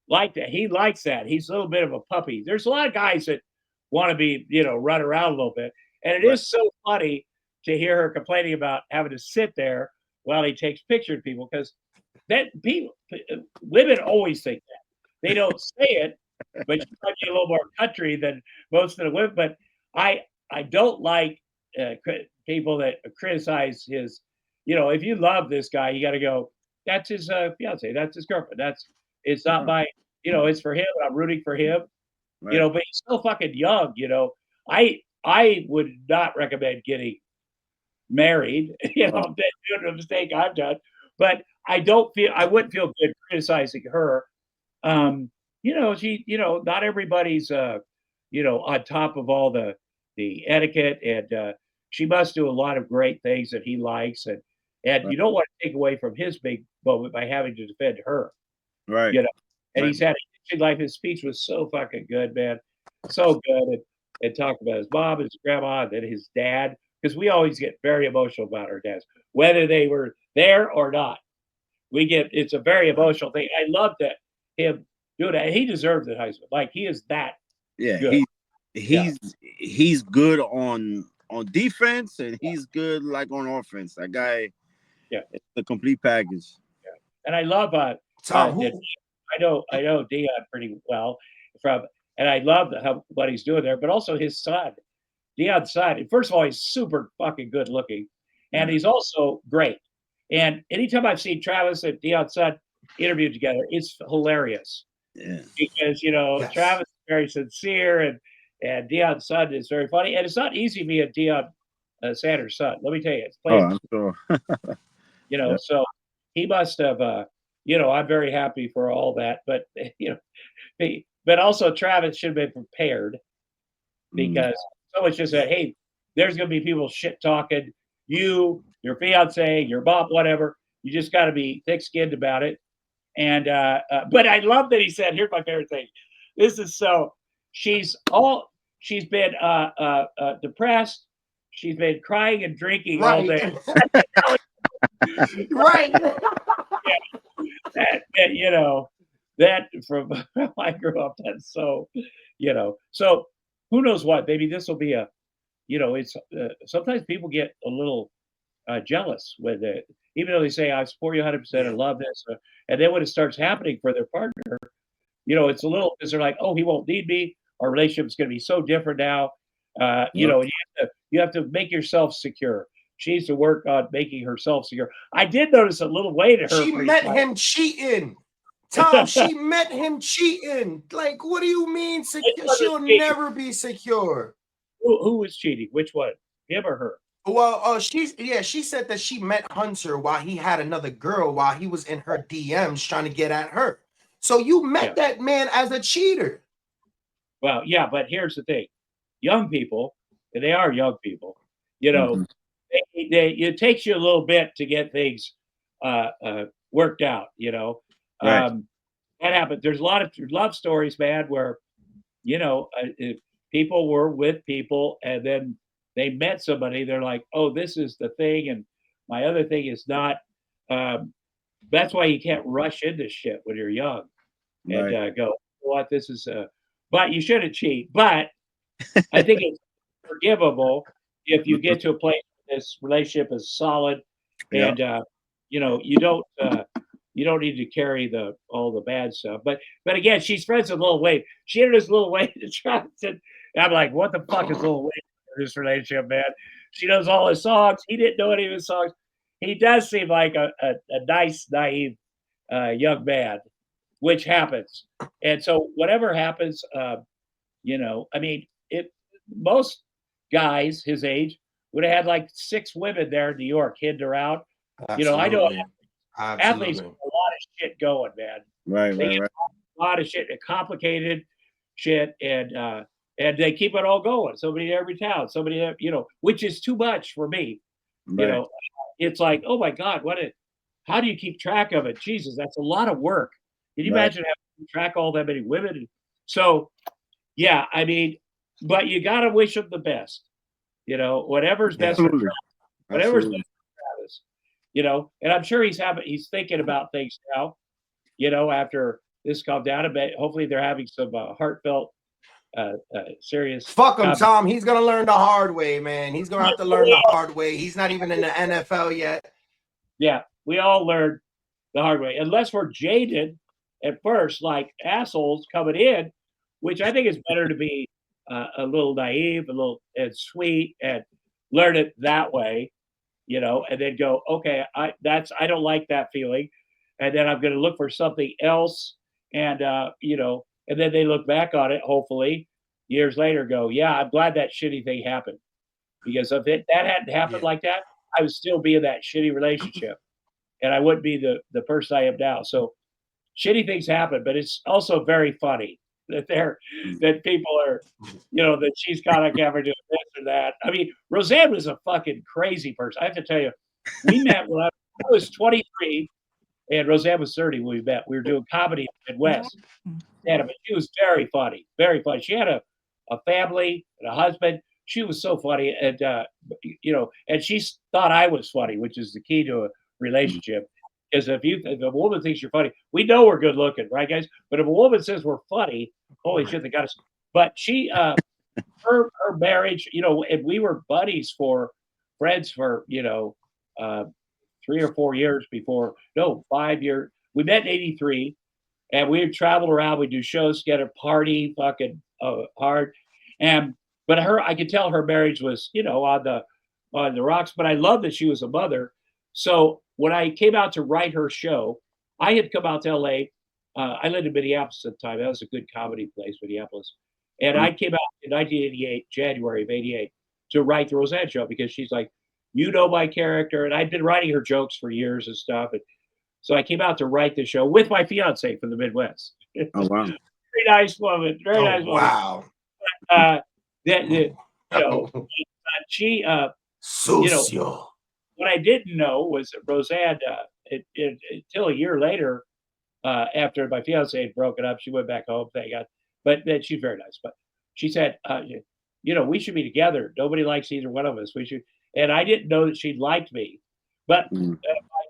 like that, he likes that. He's a little bit of a puppy. There's a lot of guys that want to be, run around a little bit. And it Right. is so funny to hear her complaining about having to sit there while he takes pictures of people, because women always think that. They don't say it, but she might be a little more country than most of the women. But I I don't like people that criticize his. If you love this guy, you got to go. That's his fiance. That's his girlfriend. It's not Uh-huh. my. It's for him. I'm rooting for him. Right. But he's still fucking young. I would not recommend getting married. Oh, Doing the mistake I've done, but I wouldn't feel good criticizing her. Not everybody's on top of all the etiquette, and she must do a lot of great things that he likes, and right. you don't want to take away from his big moment by having to defend her. Right. You know, and Right. he's had a interesting life. His speech was so fucking good, man, so good, and talked about his mom, his grandma, and then his dad, because we always get very emotional about our dads, whether they were there or not. It's a very emotional thing. I love that him doing that. He deserves it, Heisman. Like, he is that Yeah. good. Yeah, He's good on defense, and he's good like on offense. That guy, yeah, it's the complete package. yeah. And I love Tom, that who I know Dion pretty well from, and I love what he's doing there, but also his son, Dion's son. And first of all, he's super fucking good looking, and Yeah. he's also great. And anytime I've seen Travis and Dion's son interviewed together, it's hilarious. Yeah. Because yes. Travis is very sincere, and Dion's son is very funny, and it's not easy being Dion Sanders' son. Let me tell you, it's Oh, playing. I'm sure. Yeah. So he must have. I'm very happy for all that, but but also Travis should have been prepared, Mm. because someone just said, "Hey, there's going to be people shit talking you, your fiance, your mom, whatever. You just got to be thick-skinned about it." And but I love that he said, "Here's my favorite thing. This is so she's been depressed. She's been crying and drinking all Right. day." Right. That that from where I grew up. That's so So who knows what? Maybe this will be a it's sometimes people get a little jealous with it, even though they say I support you 100%, I Yeah. love this, and then when it starts happening for their partner, it's a little, because they're like, oh, he won't need me. Our relationship is going to be so different now. Yep. And you have to make yourself secure. She needs to work on making herself secure. I did notice a little way to her She pretty met him cheating. Tom, she met him cheating. Like, what do you mean Which secure? one was She'll cheating? never be secure. Who was cheating? Which one? Him or her? Well, she said that she met Hunter while he had another girl while he was in her DMs trying to get at her. So you Yeah. met that man as a cheater. Well, yeah, but here's the thing: young people, and they are young people. You know, Mhm. it takes you a little bit to get things worked out. Right. that happens. There's a lot of love stories, man, where people were with people, and then they met somebody. They're like, "Oh, this is the thing," and my other thing is not. Um, that's why you can't rush into shit when you're young and go, "What this is?" But you shouldn't cheat. But I think it's forgivable if you get to a place where this relationship is solid, and you don't need to carry all the bad stuff. But again, she's friends with Lil Wayne. She introduced Lil Wayne to Travis, and I'm like, what the fuck is Lil Wayne in this relationship, man? She knows all his songs. He didn't know any of his songs. He does seem like a nice, naive young man, which happens. And so whatever happens, I mean, most guys his age would have had like 6 women there in New York hidden around. Absolutely. I know Absolutely. athletes have a lot of shit going, man. Right. A lot of shit, complicated shit, and they keep it all going. Somebody in every town, somebody, which is too much for me. Right. It's like, oh my God, how do you keep track of it? Jesus, that's a lot of work. Can you imagine having to track all that many women? So, yeah, I mean, but you got to wish them the best. Whatever's best for Travis, whatever's best for Travis. And I'm sure he's thinking about things now. After this calmed down a bit, hopefully they're having some heartfelt, serious. Fuck him, Tom. He's gonna learn the hard way, man. He's gonna have to learn the hard way. He's not even in the NFL yet. Yeah, we all learned the hard way, unless we're jaded at first, like assholes coming in, which I think is better to be a little naive, and sweet, and learn it that way, and then go, okay, I don't like that feeling, and then I'm going to look for something else, and and then they look back on it, hopefully years later, go, yeah, I'm glad that shitty thing happened, because if that hadn't happened like that, I would still be in that shitty relationship, and I wouldn't be the person I am now. So shitty things happen, but it's also very funny that people are, that she's got to ever do this or that. I mean, Roseanne was a fucking crazy person. I have to tell you, we met when I was 23 and Roseanne was 30 when we met. We were doing comedy in the Midwest. But she was very funny, very funny. She had a family and a husband. She was so funny. And, and she thought I was funny, which is the key to a relationship. Because if a woman thinks you're funny, we know we're good looking, right, guys? But if a woman says we're funny, holy shit, they got us. But she, her marriage, and we were friends for 3 or 4 years before. No, 5 years. We met in '83, and we traveled around. We do shows together, party, fucking hard. But I could tell her marriage was, on the rocks. But I love that she was a mother. So when I came out to write her show, I had come out to LA. I lived in Minneapolis at the time. That was a good comedy place, Minneapolis. And I came out in 1988, January of '88, to write the Roseanne show because she's like, my character. And I'd been writing her jokes for years and stuff. And so I came out to write the show with my fiance from the Midwest. Oh, wow. Very nice woman. Very nice woman. Wow. She, Sucio. what I didn't know was that Roseanne, until a year later, after my fiance had broken up, she went back home, thank God. But then she's very nice. But she said, we should be together. Nobody likes either one of us. We should. And I didn't know that she liked me. But my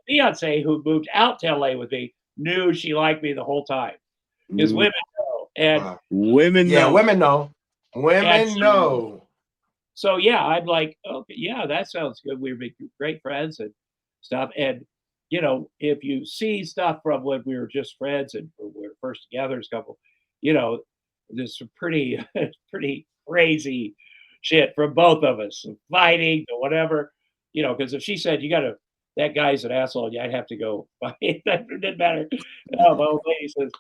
fiance, who moved out to LA with me, knew she liked me the whole time. Because women know. And women know. Yeah, women know. Women know. So yeah, I'm like, okay, yeah, that sounds good. We were great friends and stuff. And if you see stuff from when we were just friends and we were first together as a couple, there's some pretty crazy shit from both of us, fighting or whatever. Because if she said that guy's an asshole, I'd have to go fight. It didn't matter. No, my old lady says,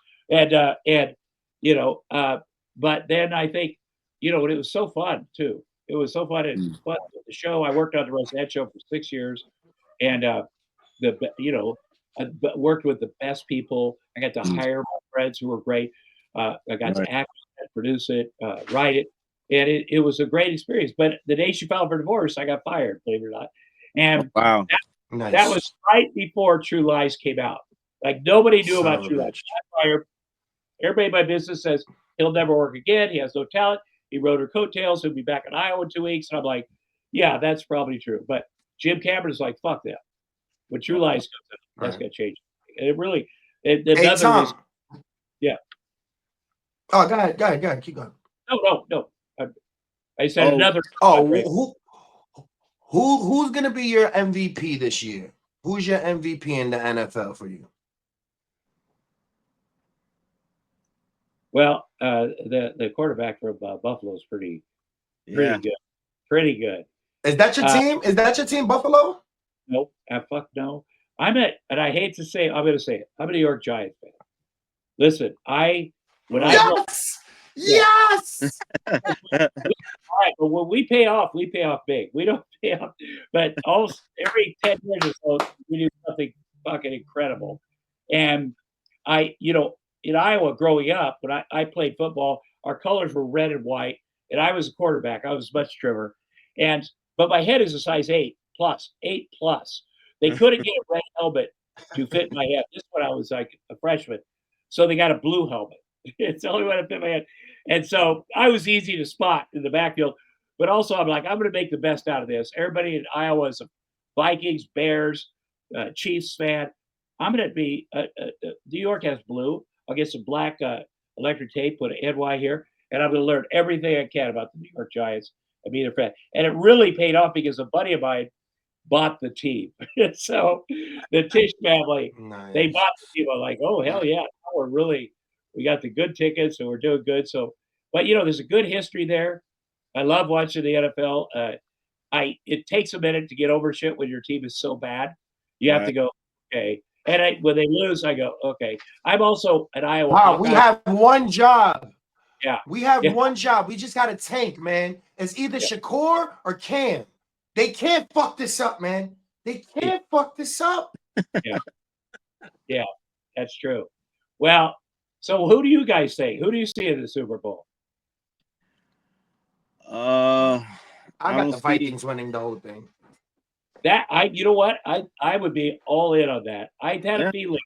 but then I think, and it was so fun too. It was so fun. It was fun with the show. I worked on the Roseanne show for 6 years, and I worked with the best people. I got to hire my friends who were great. I got to act, produce it, write it, and it was a great experience. But the day she filed for divorce, I got fired, believe it or not. And wow, that was right before True Lies came out. Like nobody knew about True Lies. She got fired. Everybody in my business says he'll never work again. He has no talent. He rode her coattails. He'll be back in Iowa in 2 weeks. And I'm like, yeah, that's probably true. But Jim Cameron is like, fuck that. When True Lies comes out, that's Right. going to change. And it really, Hey, another Tom. reason. Yeah. Oh, go ahead. Keep going. No. I said another. Oh, who's gonna be your MVP this year? Who's your MVP in the NFL for you? Well, the quarterback from Buffalo is pretty good. Pretty good. Is that your team? Is that your team, Buffalo? Nope. Fuck no. And I hate to say, I'm going to say it. I'm a New York Giants fan. Listen, Yes. all right, but when we pay off big. We don't pay off, but almost every 10 years or so, we do something fucking incredible. And in Iowa growing up, when I played football, our colors were red and white, and I was a quarterback. I was much trimmer. But my head is a size 8 plus. They couldn't get a red helmet to fit my head. This is when I was like a freshman. So they got a blue helmet. It's the only one that fit my head. And so I was easy to spot in the backfield. But also I'm like, I'm going to make the best out of this. Everybody in Iowa is a Vikings, Bears, Chiefs fan. I'm going to be New York has blue. I'll get some black electric tape, put an NY here, and I'm going to learn everything I can about the New York Giants and be their fan. And it really paid off because a buddy of mine bought the team. So the Tisch family, they bought the team. I'm like, oh, hell yeah. We got the good tickets and we're doing good. So, but there's a good history there. I love watching the NFL. It takes a minute to get over shit when your team is so bad. You have to go, okay. And when they lose, I go, okay. I'm also an Iowa. Wow, we have one job. Yeah. We have one job. We just got a tank, man. It's either Shakur or Cam. They can't fuck this up, man. They can't fuck this up. Yeah, that's true. Well, so who do you guys think? Who do you see in the Super Bowl? I got the Vikings winning the whole thing. You know what? I would be all in on that. I had a feeling.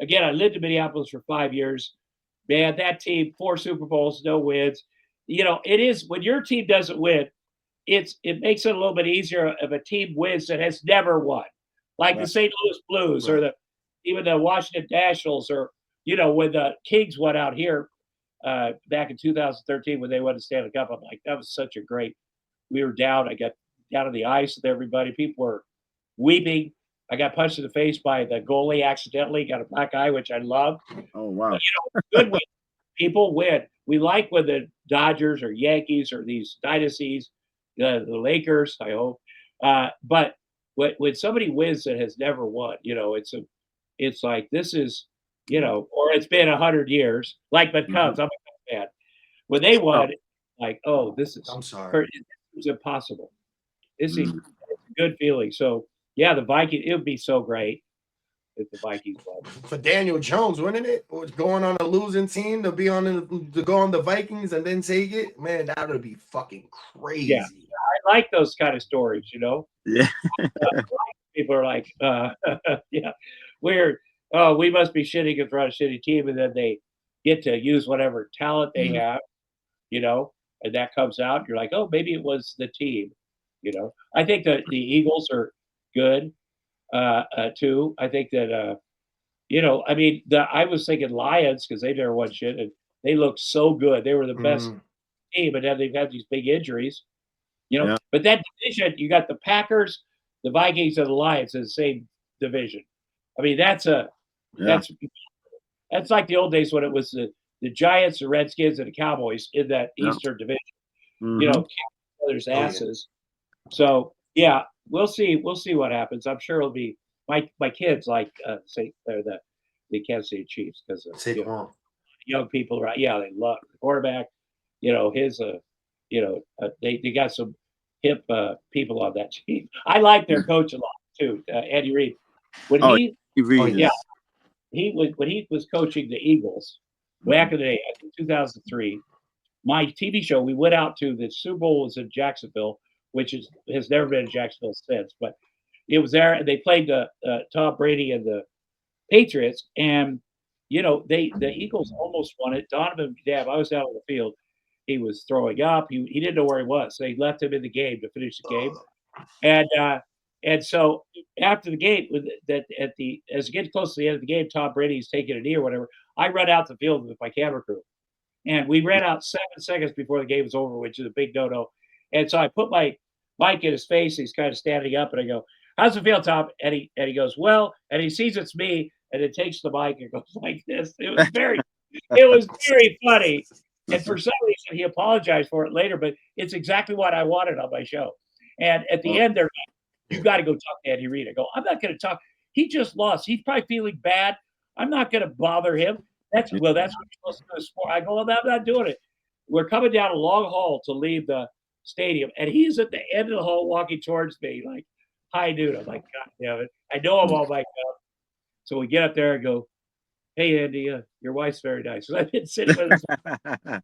Again, I lived in Minneapolis for 5 years. Man, that team, 4 Super Bowls, no wins. It is when your team doesn't win, it makes it a little bit easier if a team wins that has never won, like the St. Louis Blues or even the Washington Nationals, or when the Kings went out here back in 2013 when they won the Stanley Cup. I'm like, that was such a great. We were down. I got down on the ice with everybody. People were weeping. I got punched in the face by the goalie accidentally. Got a black eye, which I love. Oh wow! But, good win. People win. We like when the Dodgers or Yankees or these dynasties, the Lakers. I hope, but when somebody wins that has never won, it's like this is, or it's been 100 years. Like the Cubs, I'm a Cubs fan. When they won, like, oh, this is. I'm sorry. It's impossible. It's a good feeling. So yeah, the Vikings. It would be so great if the Vikings won. For Daniel Jones, wouldn't it? Or going on a losing team to go on the Vikings and then take it, man, that would be fucking crazy. Yeah, I like those kind of stories. Yeah. People are like, yeah, we must be shitting in front of a shitty team, and then they get to use whatever talent they have, and that comes out. You're like, oh, maybe it was the team. I think that the Eagles are good too. I think that I was thinking Lions because they never won shit, and they looked so good. They were the best team, but then they've had these big injuries. But that division, you got the Packers, the Vikings, and the Lions in the same division. I mean, that's like the old days when it was the Giants, the Redskins, and the Cowboys in that Eastern division. There's asses. So yeah, we'll see. We'll see what happens. I'm sure it'll be my kids like say they're the Kansas City Chiefs because young people, right? Yeah, they love the quarterback. They got some hip people on that team. I like their coach a lot too, Andy Reid. When he was coaching the Eagles back in the day, in 2003, my TV show, we went out to the Super Bowl was in Jacksonville, which has never been in Jacksonville since, but it was there, and they played Tom Brady and the Patriots, and the Eagles almost won it. Donovan McNabb, I was out on the field. He was throwing up. He didn't know where he was, so they left him in the game to finish the game. And so after the game, as it gets close to the end of the game, Tom Brady's taking a knee or whatever. I run out the field with my camera crew, and we ran out 7 seconds before the game was over, which is a big no-no. And so I put my mic in his face. He's kind of standing up, and I go, "How's it feel, Tom?" And he goes, "Well," and he sees it's me, and it takes the mic and goes like this. It was very funny. And for some reason, he apologized for it later, but it's exactly what I wanted on my show. And at the end, they're like, "You got to go talk to Andy Reid." I go, "I'm not going to talk. He just lost. He's probably feeling bad. I'm not going to bother him." That's what you're supposed to do. Sport. I go, "I'm not doing it." We're coming down a long hall to leave the stadium, and he's at the end of the hall walking towards me like high noon. I'm like, "God damn it. I know I'm all mic'd up." So we get up there and go, "Hey, Andy, your wife's very nice." So I've been sitting with him.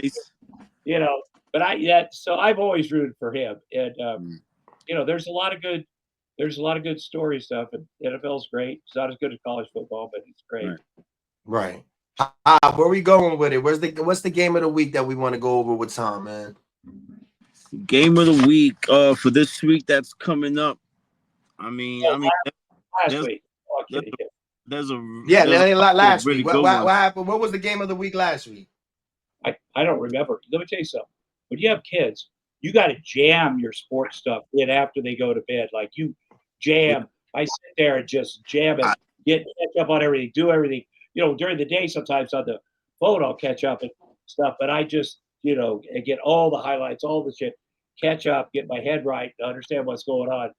Nice. But so I've always rooted for him. And, there's a lot of good story stuff. And NFL's great. It's not as good as college football, but it's great. Right. Where we going with it? What's the game of the week that we want to go over with Tom, man? Game of the week for this week that's coming up. Last week. There's a last really week. good What one. happened? What was the game of the week last week? I don't remember. Let me tell you something. When you have kids, you got to jam your sports stuff in after they go to bed. Like you jam. I sit there and just jam it, catch up on everything, do everything. During the day, sometimes on the phone, I'll catch up and stuff. But I just, get all the highlights, all the shit, catch up, get my head right, understand what's going on.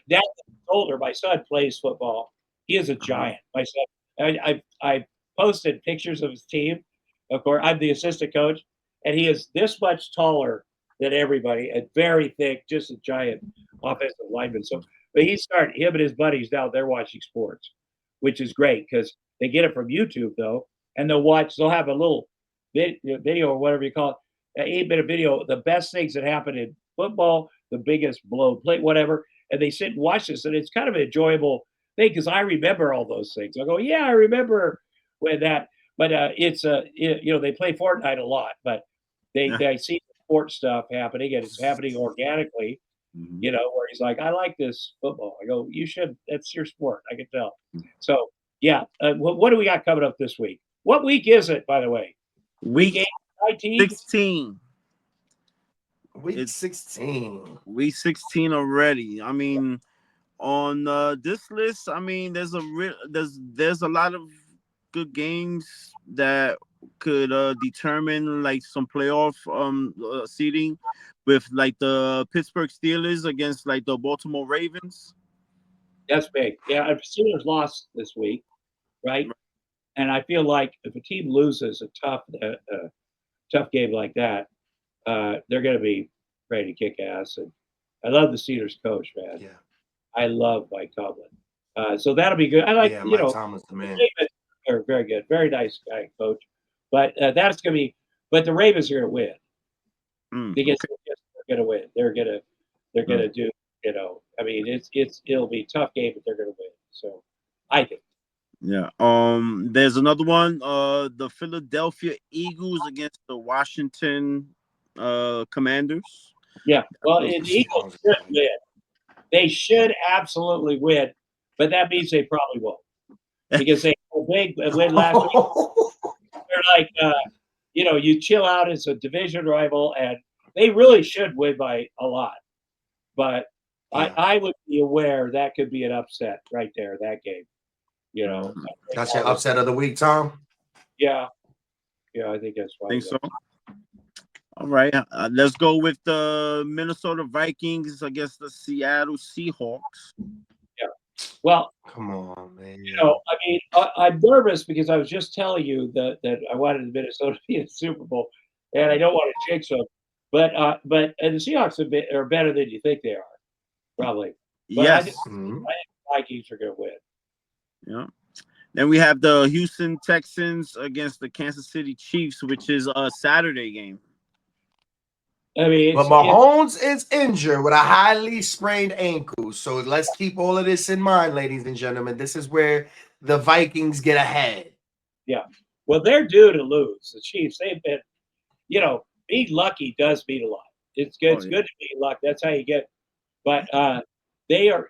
That's older. My son plays football. He is a giant. My son. I posted pictures of his team. Of course, I'm the assistant coach, and he is this much taller than everybody and very thick, just a giant offensive lineman. So, but him and his buddies now, they're watching sports, which is great because they get it from YouTube though, and they'll have a little video or whatever you call it, an 8-minute video, the best things that happen in football, the biggest blown play, whatever, and they sit and watch this, and it's kind of an enjoyable thing because I remember all those things. I go, yeah, I remember when that. But they play Fortnite a lot, but they see sports stuff happening, and it's happening organically. Where he's like, I like this football. I go, you should. That's your sport. I can tell. So yeah, what do we got coming up this week? What week is it, by the way? Week 16. Week 16. Week 16 already. I mean, on this list, I mean, there's a lot of good games that could determine like some playoff seeding with like the Pittsburgh Steelers against like the Baltimore Ravens. That's big. Yeah, Steelers lost this week, right? And I feel like if a team loses a tough game like that, they're going to be ready to kick ass. And I love the Steelers coach, man. Yeah, I love Mike Tomlin. So that'll be good. I like Mike Tomlin's the man. They're very good, very nice guy, coach. But that's going to be. But the Ravens are going to win because they're going to win. They're going to do. I mean, it'll be a tough game, but they're going to win. So I think. Yeah. There's another one. The Philadelphia Eagles against the Washington Commanders. Yeah. Well, the Eagles should win. They should absolutely win, but that means they probably won't because they had a big win last week. They're like, you chill out as a division rival, and they really should win by a lot. But I would be aware that could be an upset right there, that game. That's your upset of the week, Tom? Yeah, I think that's right. I think so. All right, let's go with the Minnesota Vikings against the Seattle Seahawks. Yeah. Well, come on, man. I mean, I'm nervous because I was just telling you that I wanted Minnesota to be in the Super Bowl, and I don't want to jinx them. But the Seahawks are better than you think they are, probably. But yes. I think the Vikings are going to win. Yeah. Then we have the Houston Texans against the Kansas City Chiefs, which is a Saturday game. I mean, but Mahomes is injured with a highly sprained ankle. So let's keep all of this in mind, ladies and gentlemen. This is where the Vikings get ahead. Yeah. Well, they're due to lose. The Chiefs, they've been, being lucky does mean a lot. It's good. Oh It's yeah. good to be luck. That's how you get. But they are.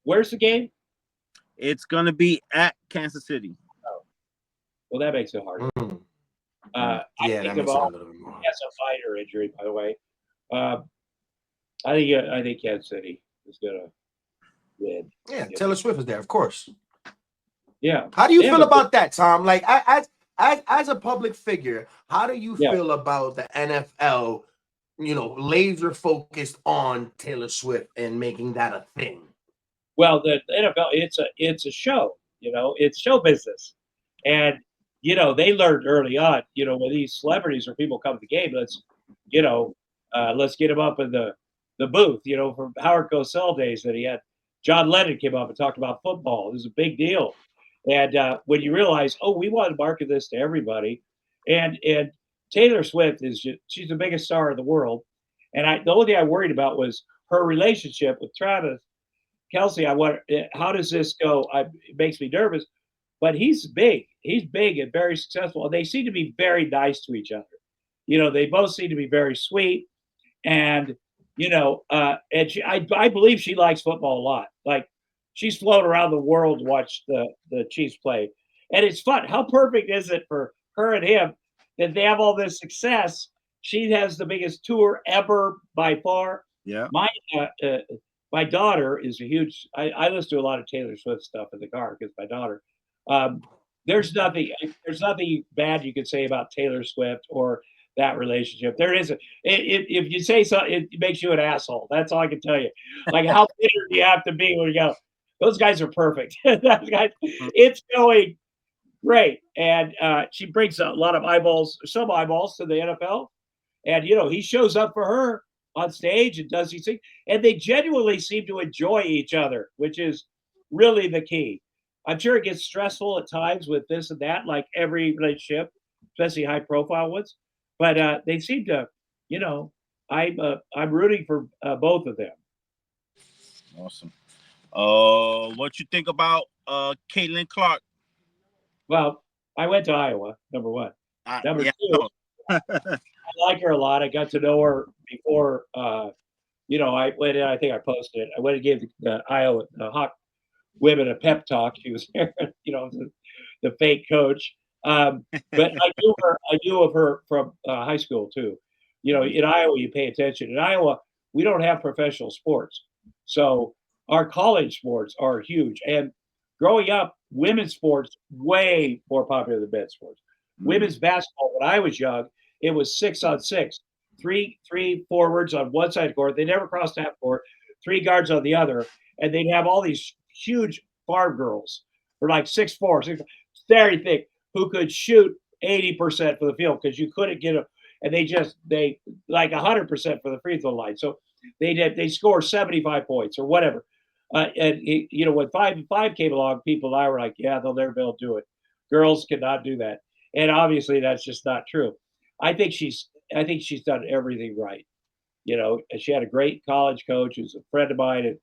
Where's the game? It's gonna be at Kansas City. Oh, well, that makes it harder. Mm. I Yeah, think that of makes it a all. little bit more. He has a minor injury, by the way. Uh, I think Kansas City is gonna win. Yeah, Taylor Swift is there, of course. Yeah. How do you They have feel a good. about that, Tom? Like, as a public figure, how do you Yeah. feel about the NFL? Laser focused on Taylor Swift and making that a thing. Well, the NFL, it's a show. It's show business, and they learned early on. When these celebrities or people come to the game, let's get them up in the booth. From Howard Cosell days that he had, John Lennon came up and talked about football. It was a big deal, and when you realize, oh, we want to market this to everybody, and Taylor Swift she's the biggest star in the world, and the only thing I worried about was her relationship with Travis Kelsey. I wonder how does this go? It makes me nervous, but he's big. He's big and very successful, and they seem to be very nice to each other. They both seem to be very sweet, and and I believe she likes football a lot. Like she's flown around the world to watch the Chiefs play, and it's fun. How perfect is it for her and him that they have all this success? She has the biggest tour ever by far. Yeah. My my daughter is a huge. I listen to a lot of Taylor Swift stuff in the car because my daughter. Um, there's nothing. There's nothing bad you could say about Taylor Swift or that relationship. There isn't. If you say something, it makes you an asshole. That's all I can tell you. Like how bitter do you have to be when you go? Those guys are perfect. Those guys, it's going great, and she brings a lot of eyeballs, some eyeballs to the NFL, and he shows up for her on stage and does these things, and they genuinely seem to enjoy each other, which is really the key. I'm sure it gets stressful at times with this and that, like every relationship, especially high profile ones. But they seem to, you know, I'm rooting for both of them. Awesome. What you think about Caitlin Clark? Well, I went to Iowa, number one. Number Yeah. two, I like her a lot. I got to know her before. I went in. I think I posted it. I went and gave the Iowa Hawk women a pep talk. She was there, the fake coach. But I knew her. I knew of her from high school too. In Iowa, you pay attention. In Iowa, we don't have professional sports, so our college sports are huge. And growing up, women's sports way more popular than men's sports. Women's basketball, when I was young, it was 6-on-6, three forwards on one side of the court. They never crossed half court, three guards on the other, and they'd have all these huge farm girls for like 6'4", very thick, who could shoot 80% for the field because you couldn't get them, and they like 100% for the free throw line. So they score 75 points or whatever. When 5-5 came along, people and I were like, yeah, they'll never be able to do it. Girls cannot do that. And obviously that's just not true. I think she's done everything right. She had a great college coach who's a friend of mine,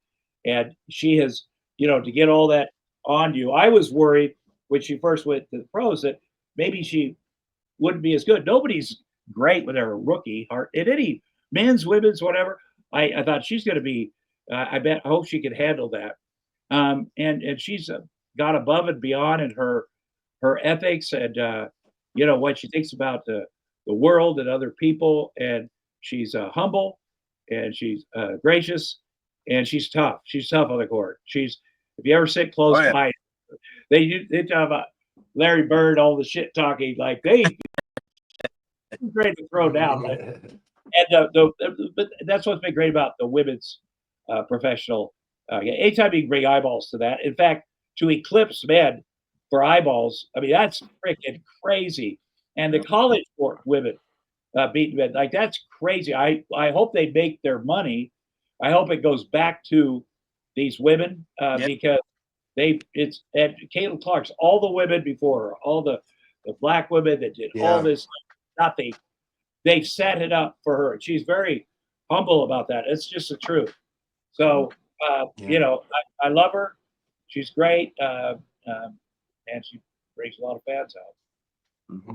and she has, to get all that on you. I was worried when she first went to the pros that maybe she wouldn't be as good. Nobody's great when they're a rookie, or in any men's, women's, whatever. I thought she's going to be. I hope she can handle that. And she's got above and beyond in her ethics and what she thinks about the world and other people. And she's humble, and she's gracious, and she's tough. She's tough on the court. If you ever sit close by, they talk about Larry Bird, all the shit talking, like they great to throw down. And but that's what's been great about the women's professional. Anytime you can bring eyeballs to that, in fact, to eclipse men for eyeballs, I mean that's freaking crazy. And the college sport women beating men, like that's crazy. I hope they make their money. I hope it goes back to these women because and Caitlin Clark's all the women before her, all the black women that did all this nothing. They've set it up for her. She's very humble about that. It's just the truth. So, I love her. She's great. and she brings a lot of fans out.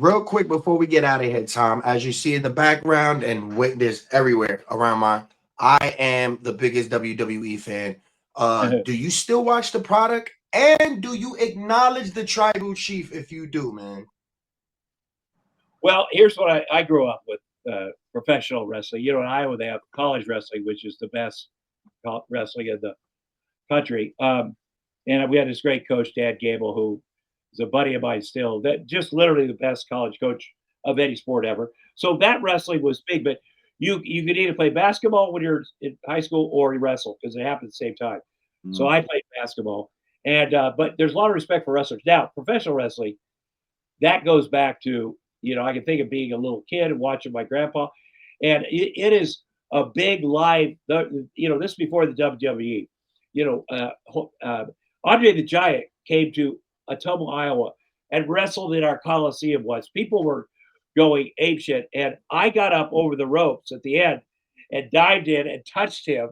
Real quick before we get out of here, Tom, as you see in the background and there's everywhere around I am the biggest WWE fan. Do you still watch the product? And do you acknowledge the tribal chief if you do, man? Well, here's what I grew up with professional wrestling. You know, in Iowa, they have college wrestling, which is the best wrestling in the country. And we had this great coach, Dan Gable, who is a buddy of mine still, that just literally the best college coach of any sport ever. So that wrestling was big, but you could either play basketball when you're in high school or you wrestle because it happened at the same time. So I played basketball. And but there's a lot of respect for wrestlers. Now, professional wrestling, that goes back to, you know, I can think of being a little kid and watching my grandpa. And it is a big live, you know, this is before the WWE. You know, Andre the Giant came to Ottumwa, Iowa, and wrestled in our Coliseum once. People were going apeshit, and I got up over the ropes at the end and dived in and touched him,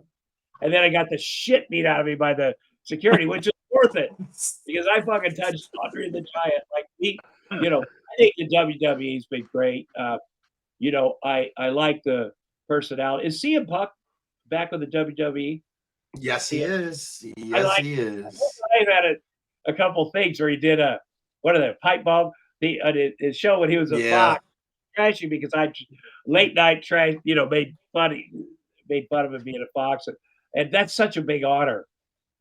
and then I got the shit beat out of me by the security, which is worth it because I fucking touched Andre the Giant. Like you know, I think the WWE's been great. You know, I like the personality. Is CM Punk back with the WWE? Yes, he is. I Yes, like. he is. I've had a couple things where he did what are they, pipe bomb? His show when he was a Yeah. Fox, trashing because I late night trash, you know, made fun of him being a Fox, and that's such a big honor.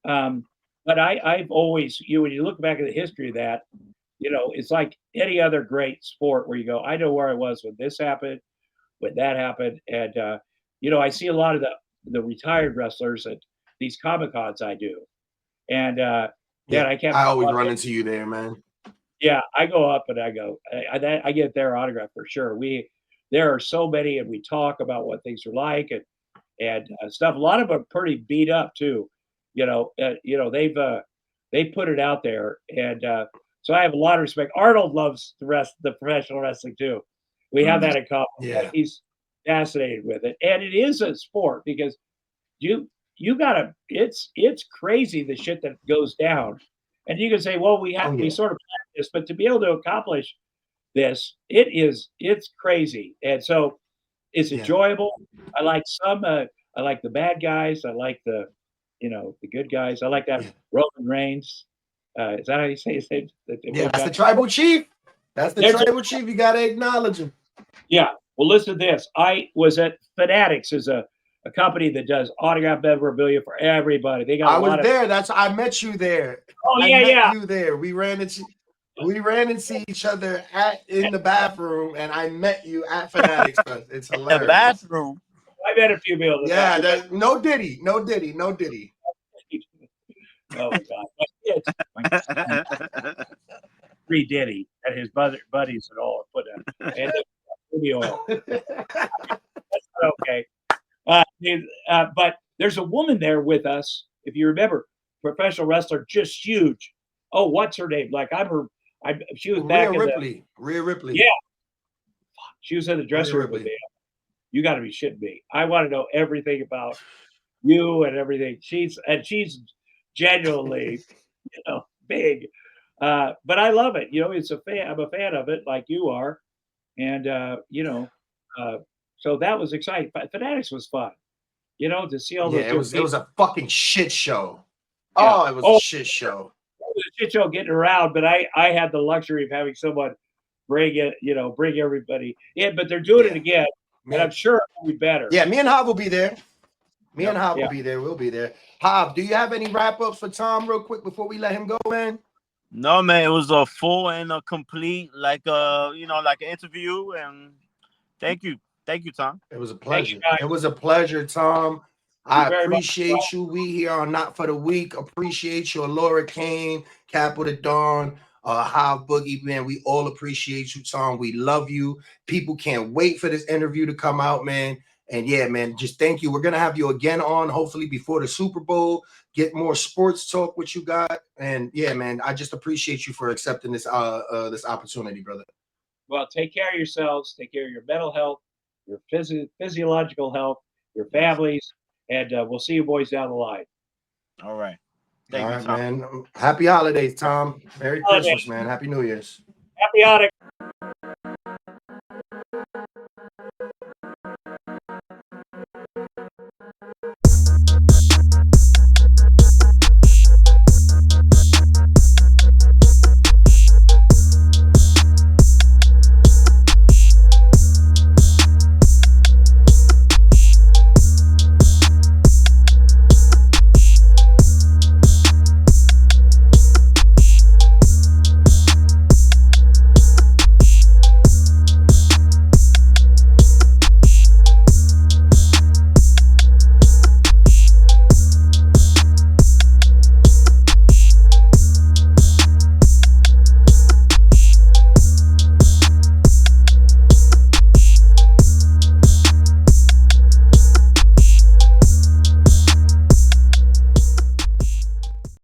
But I've always, when you look back at the history of that, you know, it's like any other great sport where you go, I know where I was when this happened, when that happened, and you know, I see a lot of the retired wrestlers at these Comic Cons I do, and Yeah, I can't. I always run into you there, man. Yeah, I go up and I go, I get their autograph for sure. There are so many, and we talk about what things are like and stuff. A lot of them are pretty beat up too. You know they put it out there, and so I have a lot of respect. Arnold loves the professional wrestling too. We have that in common. Yeah. He's fascinated with it, and it is a sport because you you gotta. It's crazy the shit that goes down, and you can say, well, Oh we yeah. sort of planned this, but to be able to accomplish this, it's crazy, and so it's Yeah. enjoyable. I like some. I like the bad guys. I like the good guys. I like that Yeah. Roman Reigns. Is that how you say his name? The Yeah, old that's the guy. tribal chief. That's the There's a tribal chief. You gotta acknowledge him. Yeah. Well, listen to this. I was at Fanatics, is a company that does autograph memorabilia for everybody. They got a I was lot of. there. That's I met you there. Oh I yeah, met yeah. you there. We ran into each other in the bathroom, and I met you at Fanatics Fest. It's The hilarious. bathroom. I met a few people in the Yeah, bathroom. no Diddy, no Diddy, no Diddy. Oh my god. It's free Diddy and his buddies and all put and baby oil. That's not okay. But there's a woman there with us, if you remember, professional wrestler, just huge. Oh, what's her name? Like she was Rhea back in the Ripley. Rhea Ripley. yeah, she was in the Rhea dressing room with Ripley. me. You got to be shitting me. I want to know everything about you and everything. She's genuinely, big. But I love it. You know, I'm a fan of it, like you are, and uh, so that was exciting. Fanatics was fun. You know, to see all Yeah, those different it people. was a fucking shit show. Yeah. Oh, it was a Oh, shit show. it was a shit show getting around, but I had the luxury of having someone bring everybody in. But they're doing it Yeah. again, and I'm Man. sure it'll be better. Yeah, me and Hav will be there. Me Yep. and Hav Yeah. will be there. We'll be there. Hav, do you have any wrap ups for Tom real quick before we let him go, man? No, man, it was a full and a complete, like like an interview. And thank you, Tom. It was a Thank you pleasure. guys. It was a pleasure, Tom. Thank I you very much. appreciate you. We here on Not for the Week. Appreciate you, Laura Kane, Cap of the Dawn, Hive Boogie, man. We all appreciate you, Tom. We love you. People can't wait for this interview to come out, man. And yeah, man, just thank you. We're gonna have you again on, hopefully before the Super Bowl. Get more sports talk with you guys. And yeah, man, I just appreciate you for accepting this opportunity, brother. Well, take care of yourselves. Take care of your mental health, your physiological health, your families, and we'll see you boys down the line. All right. All Thank you, right, Tom. man. Happy holidays, Tom. Merry Holiday. Christmas, man. Happy New Year's. Happy holiday.